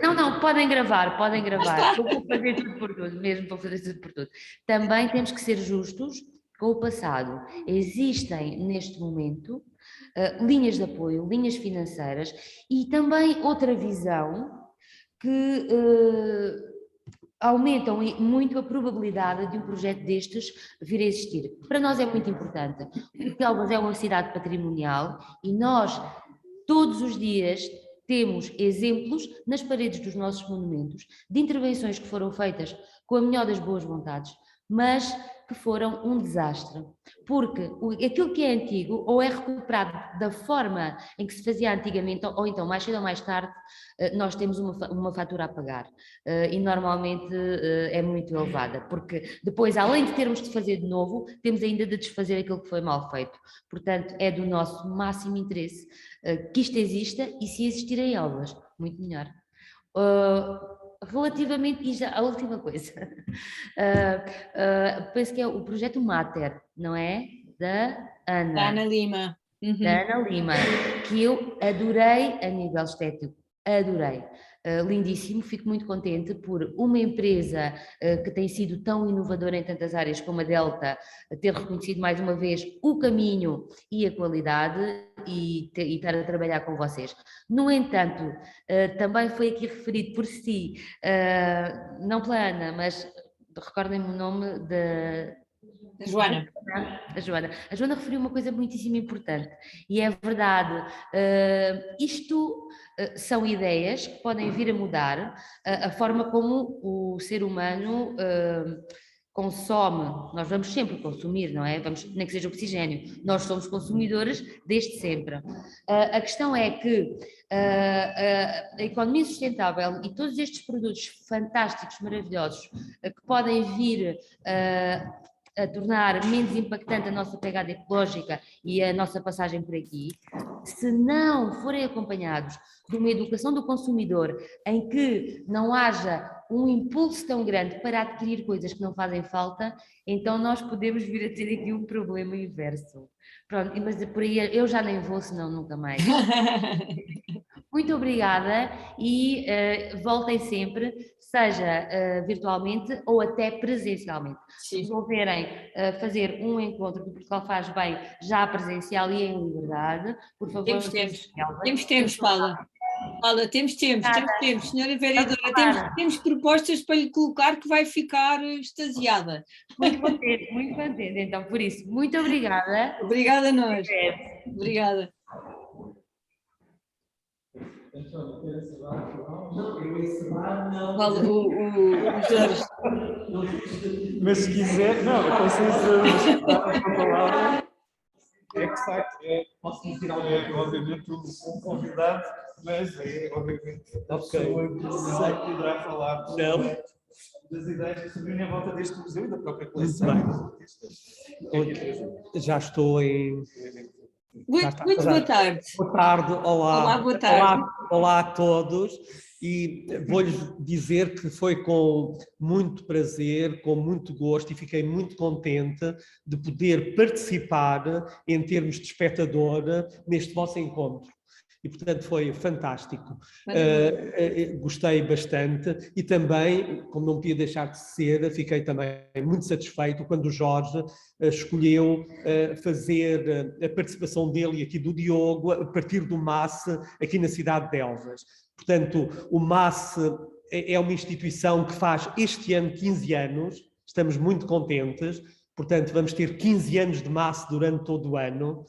Não, podem gravar. Eu vou fazer tudo por tudo, mesmo vou fazer tudo por tudo. Também temos que ser justos com o passado. Existem neste momento linhas de apoio, linhas financeiras e também outra visão que aumentam muito a probabilidade de um projeto destes vir a existir. Para nós é muito importante, porque Elvas é uma cidade patrimonial e nós todos os dias temos exemplos nas paredes dos nossos monumentos de intervenções que foram feitas com a melhor das boas vontades, mas que foram um desastre, porque aquilo que é antigo ou é recuperado da forma em que se fazia antigamente, ou então mais cedo ou mais tarde, nós temos uma fatura a pagar, e normalmente é muito elevada, porque depois, além de termos de fazer de novo, temos ainda de desfazer aquilo que foi mal feito. Portanto, é do nosso máximo interesse que isto exista, e se existir em Elvas, muito melhor. Relativamente, e já a última coisa, penso que é o projeto Mater, não é? Da Ana. Da Ana Lima. Uhum. Da Ana Lima, que eu adorei a nível estético, adorei. Lindíssimo, fico muito contente por uma empresa que tem sido tão inovadora em tantas áreas como a Delta ter reconhecido mais uma vez o caminho e a qualidade e estar a trabalhar com vocês. No entanto, também foi aqui referido por si, não pela Ana, mas recordem-me o nome da... Joana. A Joana referiu uma coisa muitíssimo importante, e é verdade, isto são ideias que podem vir a mudar a forma como o ser humano consome. Nós vamos sempre consumir, não é? Nem que seja oxigênio, nós somos consumidores desde sempre. A questão é que a economia sustentável e todos estes produtos fantásticos, maravilhosos, que podem vir a tornar menos impactante a nossa pegada ecológica e a nossa passagem por aqui, se não forem acompanhados de uma educação do consumidor em que não haja um impulso tão grande para adquirir coisas que não fazem falta, então nós podemos vir a ter aqui um problema inverso. Pronto, mas por aí eu já nem vou, senão nunca mais. Muito obrigada e voltem sempre, seja virtualmente ou até presencialmente. Se resolverem fazer um encontro do Portugal Faz Bem já presencial e em liberdade, por favor... Temos tempo, Paula. Paula, temos tempo, senhora vereadora, temos propostas para lhe colocar que vai ficar extasiada. Muito contente, então, por isso, muito obrigada. Obrigada a nós. Obrigada. O Jorge. Mas se quiser, não, eu consigo a palavra. É que de facto, posso dizer obviamente um convidado, mas é obviamente a pessoa que poderá falar das ideias que surgem à volta deste museu e da própria coleção. Já estou em... Muito boa tarde. Boa tarde, olá. Olá, boa tarde. Olá a todos. E vou-lhes dizer que foi com muito prazer, com muito gosto, e fiquei muito contente de poder participar em termos de espectador neste vosso encontro. E, portanto, foi fantástico. Gostei bastante e também, como não podia deixar de ser, fiquei também muito satisfeito quando o Jorge escolheu fazer a participação dele e aqui do Diogo a partir do MAS aqui na cidade de Elvas. Portanto, o MAS é uma instituição que faz este ano 15 anos, estamos muito contentes, portanto vamos ter 15 anos de MAS durante todo o ano.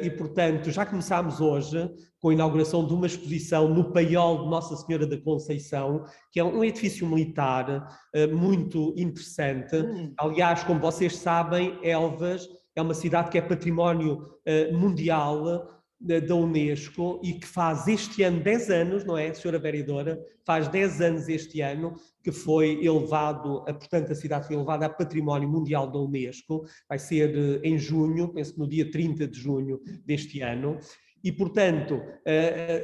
E, portanto, já começámos hoje com a inauguração de uma exposição no Paiol de Nossa Senhora da Conceição, que é um edifício militar muito interessante. Aliás, como vocês sabem, Elvas é uma cidade que é património mundial da Unesco e que faz este ano 10 anos, não é, senhora vereadora? Faz 10 anos este ano que foi elevado, portanto a cidade foi elevada a Património Mundial da Unesco, vai ser em junho, penso que no dia 30 de junho deste ano. E, portanto,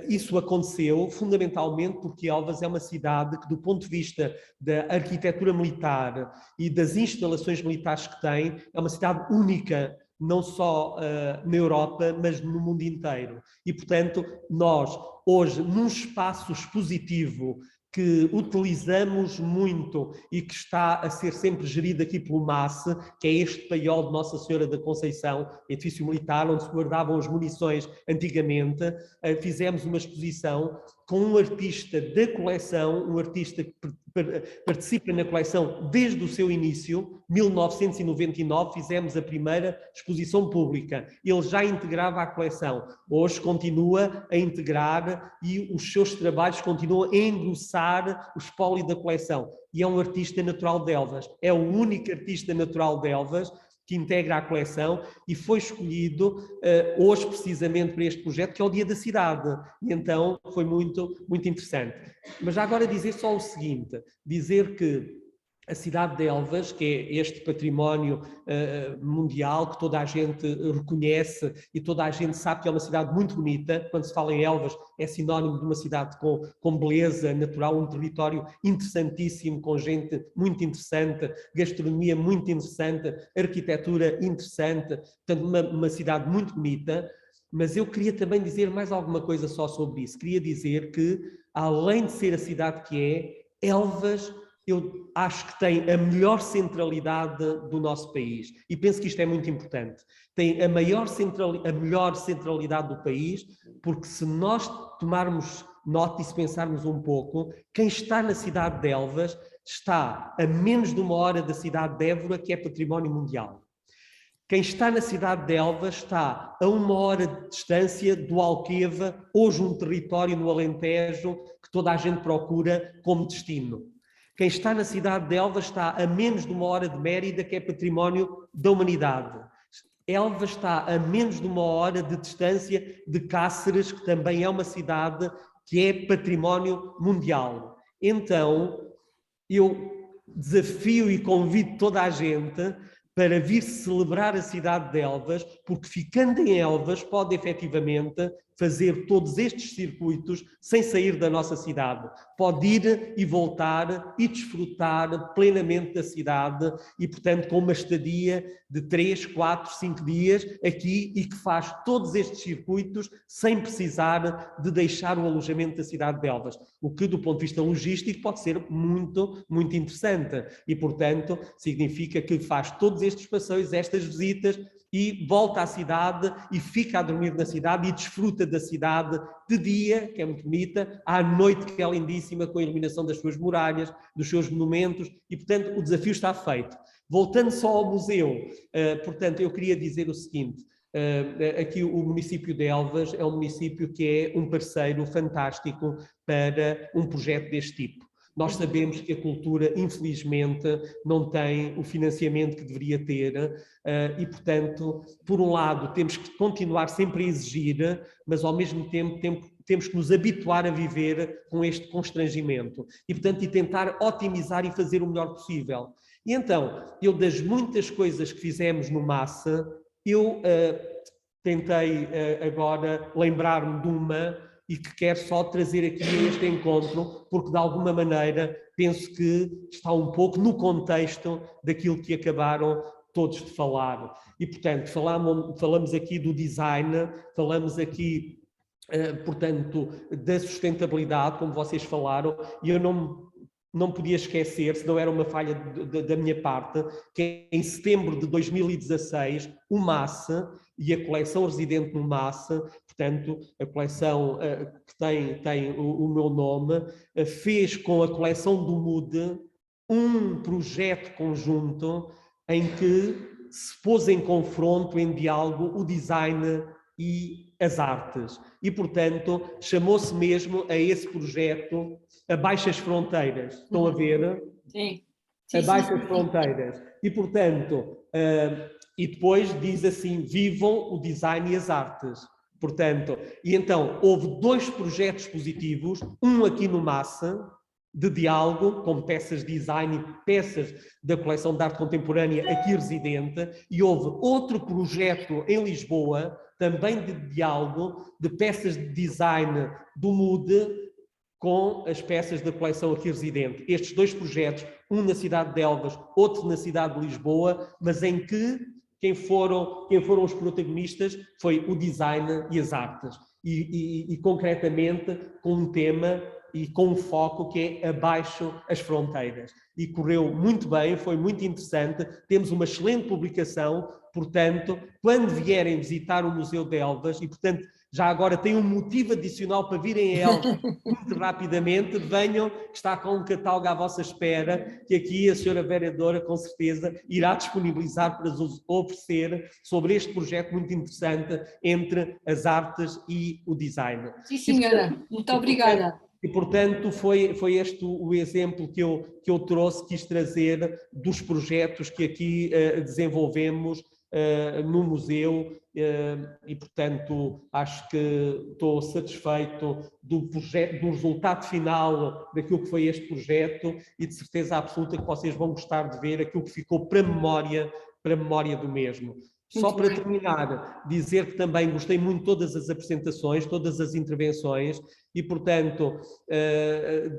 isso aconteceu fundamentalmente porque Elvas é uma cidade que, do ponto de vista da arquitetura militar e das instalações militares que tem, é uma cidade única, não só na Europa, mas no mundo inteiro. E, portanto, nós, hoje, num espaço expositivo que utilizamos muito e que está a ser sempre gerido aqui pelo MAS, que é este paiol de Nossa Senhora da Conceição, edifício militar, onde se guardavam as munições antigamente, fizemos uma exposição com um artista da coleção, um artista que participa na coleção desde o seu início, 1999, fizemos a primeira exposição pública. Ele já integrava a coleção, hoje continua a integrar e os seus trabalhos continuam a engrossar o espólio da coleção. E é um artista natural de Elvas, é o único artista natural de Elvas que integra a coleção e foi escolhido hoje precisamente para este projeto, que é o Dia da Cidade. E então foi muito, muito interessante. Mas já agora dizer só o seguinte, dizer que a cidade de Elvas, que é este património mundial que toda a gente reconhece e toda a gente sabe que é uma cidade muito bonita. Quando se fala em Elvas, é sinónimo de uma cidade com beleza natural, um território interessantíssimo, com gente muito interessante, gastronomia muito interessante, arquitetura interessante, portanto uma cidade muito bonita. Mas eu queria também dizer mais alguma coisa só sobre isso. Queria dizer que, além de ser a cidade que é, Elvas, eu acho que tem a melhor centralidade do nosso país e penso que isto é muito importante. Tem a melhor centralidade do país, porque se nós tomarmos nota e se pensarmos um pouco, quem está na cidade de Elvas está a menos de 1 hora da cidade de Évora, que é património mundial. Quem está na cidade de Elvas está a 1 hora de distância do Alqueva, hoje um território no Alentejo que toda a gente procura como destino. Quem está na cidade de Elvas está a menos de 1 hora de Mérida, que é património da humanidade. Elvas está a menos de 1 hora de distância de Cáceres, que também é uma cidade que é património mundial. Então, eu desafio e convido toda a gente para vir celebrar a cidade de Elvas, porque ficando em Elvas pode efetivamente fazer todos estes circuitos sem sair da nossa cidade. Pode ir e voltar e desfrutar plenamente da cidade e, portanto, com uma estadia de 3, 4, 5 dias aqui e que faz todos estes circuitos sem precisar de deixar o alojamento da cidade de Elvas, o que, do ponto de vista logístico, pode ser muito, muito interessante e, portanto, significa que faz todos estes passeios, estas visitas e volta à cidade e fica a dormir na cidade e desfruta da cidade de dia, que é muito bonita, à noite, que é lindíssima, com a iluminação das suas muralhas, dos seus monumentos e, portanto, o desafio está feito. Voltando só ao museu, portanto, eu queria dizer o seguinte, aqui o município de Elvas é um município que é um parceiro fantástico para um projeto deste tipo. Nós sabemos que a cultura, infelizmente, não tem o financiamento que deveria ter e, portanto, por um lado, temos que continuar sempre a exigir, mas, ao mesmo tempo, temos que nos habituar a viver com este constrangimento e, portanto, tentar otimizar e fazer o melhor possível. E então, eu, das muitas coisas que fizemos no MASSE, eu tentei agora lembrar-me de uma e que quero só trazer aqui a este encontro, porque de alguma maneira penso que está um pouco no contexto daquilo que acabaram todos de falar. E, portanto, falamos aqui do design, falamos aqui, portanto, da sustentabilidade, como vocês falaram, e eu não podia esquecer, se não era uma falha da minha parte, que em setembro de 2016, o MASSE e a coleção residente no MASSE, portanto, a coleção que tem o meu nome, fez com a coleção do MUD um projeto conjunto em que se pôs em confronto, em diálogo, o design e as artes. E, portanto, chamou-se mesmo a esse projeto Abaixo as Fronteiras. Estão a ver? Sim. Abaixo as Fronteiras. E, portanto, e depois diz assim, vivam o design e as artes. Portanto, e então, houve 2 projetos positivos, um aqui no MASSE, de diálogo, com peças de design e peças da coleção de arte contemporânea aqui residente, e houve outro projeto em Lisboa, também de diálogo, de peças de design do MUD, com as peças da coleção aqui residente. Estes 2 projetos, um na cidade de Elvas, outro na cidade de Lisboa, mas em que quem foram os protagonistas foi o design e as artes. E concretamente com um tema e com um foco que é Abaixo as Fronteiras. E correu muito bem, foi muito interessante, temos uma excelente publicação, portanto, quando vierem visitar o Museu de Elvas, e portanto, já agora têm um motivo adicional para virem a Elvas muito rapidamente, venham, que está com um catálogo à vossa espera, que aqui a senhora vereadora com certeza irá disponibilizar para vos oferecer sobre este projeto muito interessante entre as artes e o design. Sim, senhora, muito obrigada. E, portanto, foi este o exemplo que eu trouxe, quis trazer dos projetos que aqui desenvolvemos no museu e, portanto, acho que estou satisfeito do resultado final daquilo que foi este projeto e de certeza absoluta que vocês vão gostar de ver aquilo que ficou para a memória do mesmo. Só para terminar, dizer que também gostei muito de todas as apresentações, todas as intervenções e, portanto,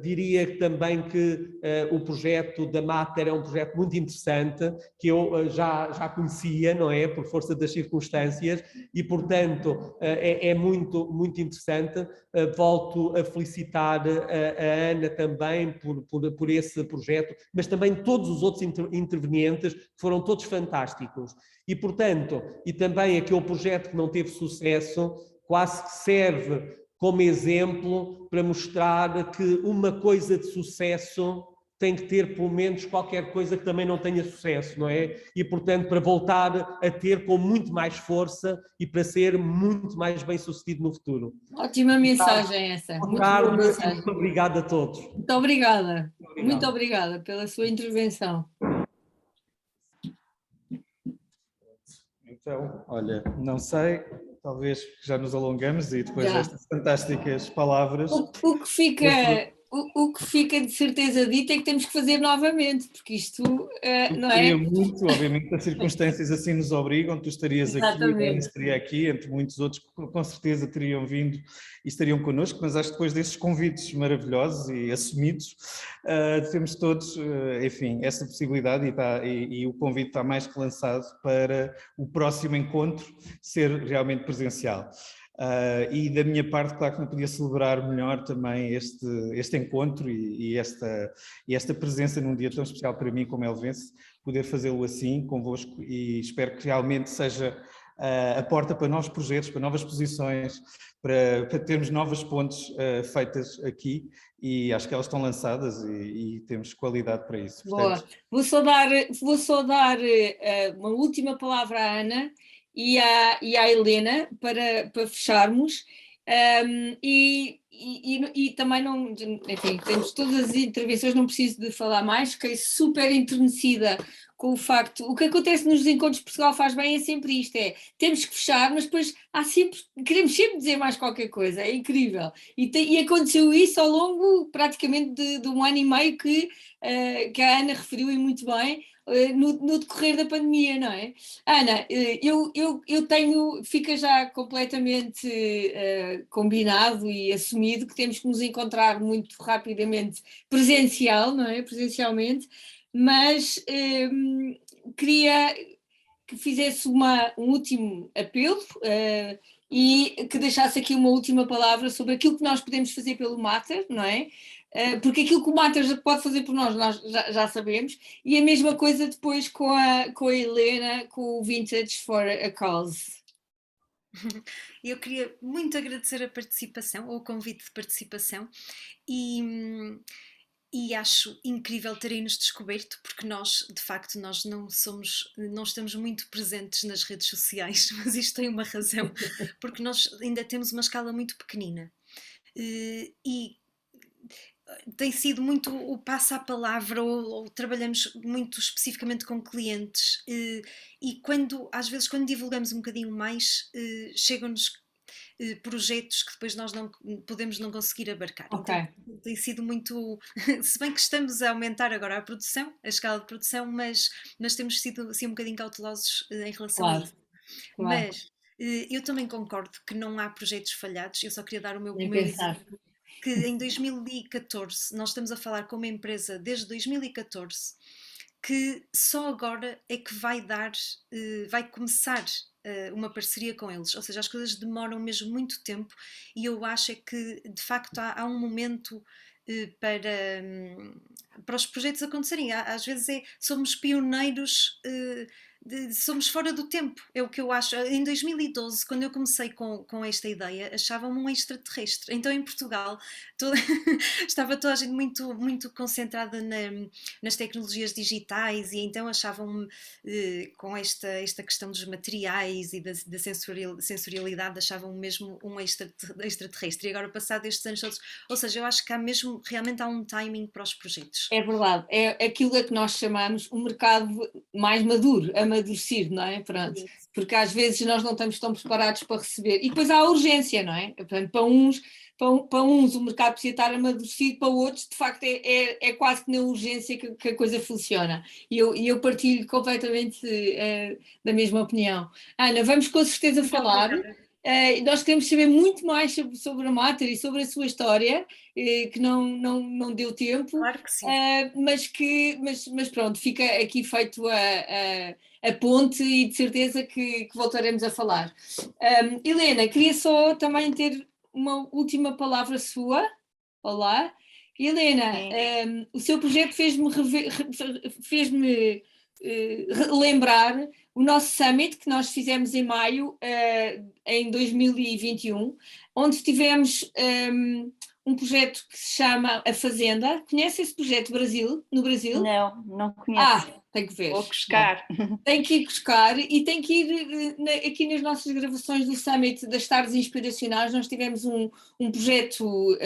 diria também que o projeto da Mater é um projeto muito interessante, que eu já conhecia, não é? Por força das circunstâncias e, portanto, é muito, muito interessante. Volto a felicitar a Ana também por esse projeto, mas também todos os outros intervenientes, que foram todos fantásticos. E, portanto, e também aquele projeto que não teve sucesso, quase que serve como exemplo para mostrar que uma coisa de sucesso tem que ter pelo menos qualquer coisa que também não tenha sucesso, não é? E, portanto, para voltar a ter com muito mais força e para ser muito mais bem-sucedido no futuro. Ótima mensagem essa. Boa Muito tarde, boa mensagem. muito obrigado a todos. Muito obrigada. Muito obrigada pela sua intervenção. Então, olha, não sei, talvez já nos alongamos e depois Já. destas fantásticas palavras. O que fica de certeza dita é que temos que fazer novamente, porque isto não é? Queria muito, obviamente, as circunstâncias assim nos obrigam, tu estarias aqui, a Ana estaria aqui, entre muitos outros que com certeza teriam vindo e estariam connosco, mas acho que depois destes convites maravilhosos e assumidos, temos todos, enfim, essa possibilidade e o convite está mais que lançado para o próximo encontro ser realmente presencial. E da minha parte, claro que não podia celebrar melhor também este encontro e esta presença num dia tão especial para mim como Elvense, poder fazê-lo assim convosco e espero que realmente seja a porta para novos projetos, para novas posições, para termos novas pontes feitas aqui e acho que elas estão lançadas e temos qualidade para isso. Boa. Portanto, Vou só dar uma última palavra à Ana e à Helena para fecharmos. E também não, enfim, temos todas as intervenções, não preciso de falar mais, fiquei super enternecida com o facto, o que acontece nos encontros de Portugal faz bem é sempre isto, temos que fechar, mas depois queremos sempre dizer mais qualquer coisa, é incrível, e aconteceu isso ao longo praticamente de um ano e meio que a Ana referiu e muito bem, no decorrer da pandemia, não é? Ana, fica já completamente combinado e assumido que temos que nos encontrar muito rapidamente presencial, não é? Presencialmente, mas queria que fizesse um último apelo e que deixasse aqui uma última palavra sobre aquilo que nós podemos fazer pelo Mater, não é? Porque aquilo que o Mater já pode fazer por nós já sabemos, e a mesma coisa depois com a Helena, com o Vintage for a Cause. Eu queria muito agradecer a participação, ou o convite de participação, e acho incrível terem-nos descoberto, porque nós, de facto, nós não estamos muito presentes nas redes sociais, mas isto tem uma razão, porque nós ainda temos uma escala muito pequenina. E tem sido muito o passo à palavra, ou trabalhamos muito especificamente com clientes, e às vezes quando divulgamos um bocadinho mais, chegam-nos projetos que depois nós não podemos não conseguir abarcar. Okay. Então tem sido muito, se bem que estamos a aumentar agora a produção, a escala de produção, mas temos sido assim um bocadinho cautelosos em relação a isso. Claro. Mas eu também concordo que não há projetos falhados, eu só queria dar o meu exemplo, que em 2014, nós estamos a falar com uma empresa desde 2014, que só agora é que vai começar uma parceria com eles, ou seja, as coisas demoram mesmo muito tempo e eu acho é que de facto há um momento para os projetos acontecerem, às vezes somos pioneiros somos fora do tempo, é o que eu acho. Em 2012, quando eu comecei com esta ideia, achavam-me um extraterrestre. Então em Portugal estava toda a gente muito, muito concentrada nas tecnologias digitais, e então achavam-me com esta questão dos materiais e da sensorialidade, achavam-me mesmo um extraterrestre. E agora, passado estes anos todos, ou seja, eu acho que realmente há um timing para os projetos. É verdade, é aquilo a que nós chamamos um mercado mais maduro, amadurecido, não é? Pronto. Porque às vezes nós não estamos tão preparados para receber. E depois há a urgência, não é? Portanto, para uns o mercado precisa estar amadurecido, para outros de facto é quase que na urgência que a coisa funciona. E eu partilho completamente da mesma opinião. Ana, vamos com certeza falar. Nós queremos saber muito mais sobre a Mater e sobre a sua história, que não deu tempo, claro que sim. mas pronto, fica aqui feito a ponte, e de certeza que voltaremos a falar. Helena, queria só também ter uma última palavra sua. Olá. Helena, o seu projeto fez-me relembrar o nosso summit que nós fizemos em maio, em 2021, onde tivemos um projeto que se chama A Fazenda. Conhece esse projeto no Brasil? Não conheço. Tem que ver. Vou buscar. Tem que ir buscar, e tem que ir aqui nas nossas gravações do Summit das Tardes Inspiracionais. Nós tivemos um projeto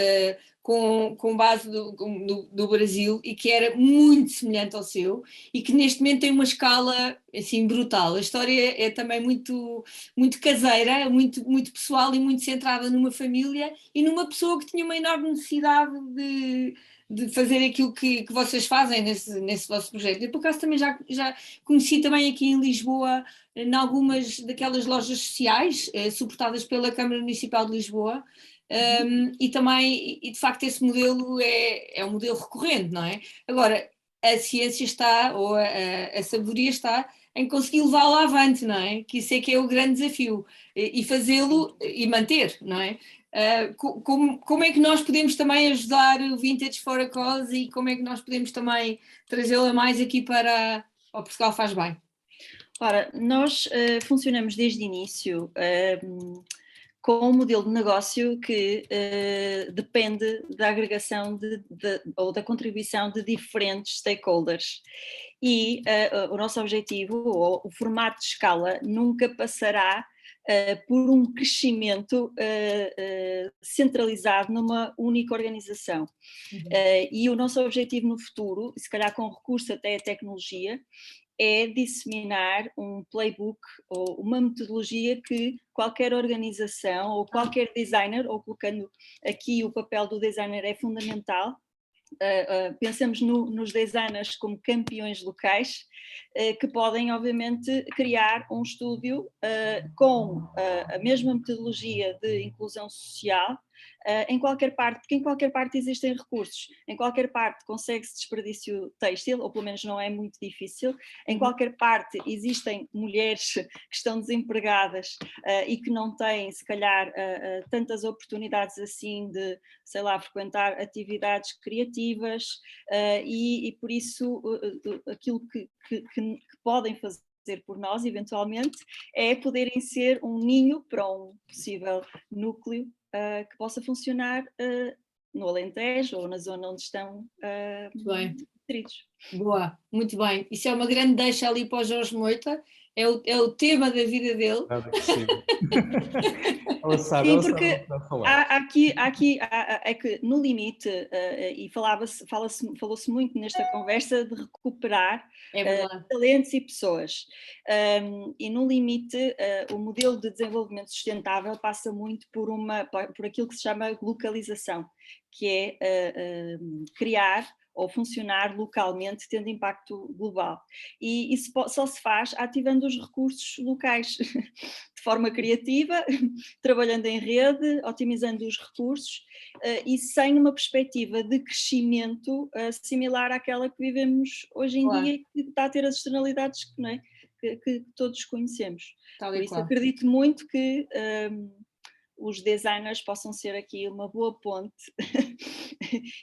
com base do Brasil, e que era muito semelhante ao seu, e que neste momento tem uma escala assim brutal. A história é também muito, muito caseira, muito, muito pessoal, e muito centrada numa família e numa pessoa que tinha uma enorme necessidade de fazer aquilo que vocês fazem nesse vosso projeto. Eu, por acaso, também já conheci também aqui em Lisboa, em algumas daquelas lojas sociais, suportadas pela Câmara Municipal de Lisboa, e também, de facto, esse modelo é um modelo recorrente, não é? Agora, a ciência está, ou a sabedoria está em conseguir levá-lo avante, não é? Que isso é que é o grande desafio, e fazê-lo e manter, não é? Como é que nós podemos também ajudar o Vintage for a Cause, e como é que nós podemos também trazê-la mais aqui para o Portugal Faz Bem? Ora, nós funcionamos desde o início com um modelo de negócio que depende da agregação ou da contribuição de diferentes stakeholders. E o nosso objetivo, ou o formato de escala, nunca passará por um crescimento centralizado numa única organização. E o nosso objetivo no futuro, se calhar com recurso até à tecnologia, é disseminar um playbook ou uma metodologia que qualquer organização ou qualquer designer, ou colocando aqui o papel do designer é fundamental, pensamos nos designers como campeões locais, que podem obviamente criar um estúdio com a mesma metodologia de inclusão social em qualquer parte, porque em qualquer parte existem recursos, em qualquer parte consegue-se desperdício têxtil, ou pelo menos não é muito difícil, em qualquer parte existem mulheres que estão desempregadas e que não têm, se calhar, tantas oportunidades assim de, sei lá, frequentar atividades criativas, e por isso aquilo que podem fazer por nós, eventualmente, é poderem ser um ninho para um possível núcleo que possa funcionar no Alentejo ou na zona onde estão inseridos. Boa, muito bem. Isso é uma grande deixa ali para o Jorge Moita, é o tema da vida dele. Claro que sim. Ela sabe, sim, ela porque sabe o que está a falar. é que no limite, e falou-se muito nesta conversa de recuperar talentos e pessoas, e no limite o modelo de desenvolvimento sustentável passa muito por aquilo que se chama localização, que é criar ou funcionar localmente, tendo impacto global. E isso só se faz ativando os recursos locais, de forma criativa, trabalhando em rede, otimizando os recursos, e sem uma perspectiva de crescimento similar àquela que vivemos hoje em dia, e que está a ter as externalidades que todos conhecemos. Por isso acredito muito que os designers possam ser aqui uma boa ponte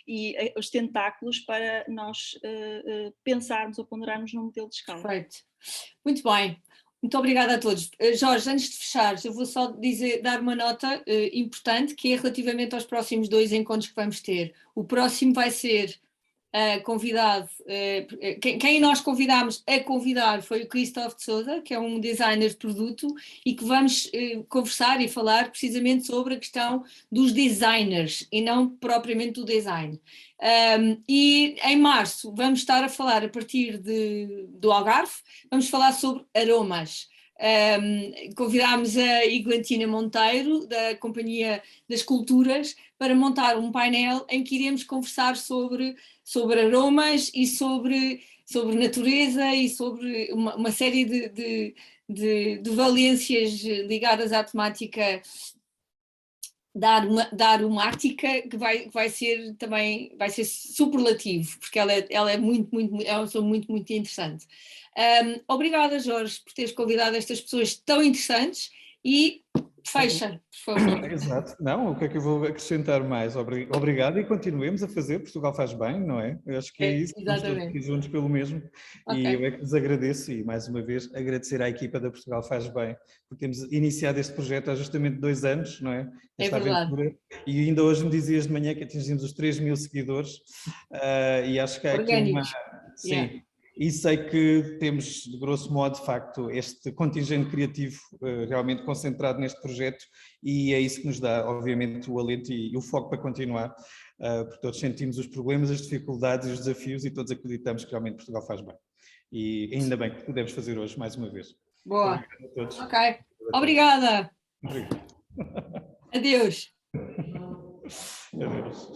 e os tentáculos para nós pensarmos ou ponderarmos num modelo de escala. Perfeito. Muito bem. Muito obrigada a todos. Jorge, antes de fechares, eu vou só dar uma nota importante, que é relativamente aos próximos 2 encontros que vamos ter. O próximo vai ser convidado, quem nós convidámos a convidar foi o Christophe de Souza, que é um designer de produto, e que vamos conversar e falar precisamente sobre a questão dos designers e não propriamente do design. E em março vamos estar a falar, a partir do Algarve, vamos falar sobre aromas. Convidámos a Iglantina Monteiro, da Companhia das Culturas, para montar um painel em que iremos conversar sobre aromas e sobre natureza e sobre uma série de valências ligadas à temática da aromática, que vai ser também, vai ser superlativo, porque ela é uma pessoa muito interessante. Obrigada, Jorge, por teres convidado estas pessoas tão interessantes, e fecha, por favor. Exato. Não, o que é que eu vou acrescentar mais? Obrigado, e continuemos a fazer. Portugal faz bem, não é? Eu acho que é isso. Estamos todos aqui juntos pelo mesmo. Okay. E eu é que vos agradeço, e mais uma vez agradecer à equipa da Portugal Faz Bem, porque temos iniciado este projeto há justamente 2 anos, não é? Esta aventura. E ainda hoje me dizias de manhã que atingimos os 3.000 seguidores, e acho que há aqui uma... Sim. Yeah. E sei que temos, de grosso modo, de facto, este contingente criativo realmente concentrado neste projeto, e é isso que nos dá, obviamente, o alento e o foco para continuar, porque todos sentimos os problemas, as dificuldades e os desafios, e todos acreditamos que realmente Portugal faz bem. E ainda bem que podemos fazer hoje, mais uma vez. Boa. Obrigado a todos. Ok. Obrigada. Obrigado. Adeus. Adeus.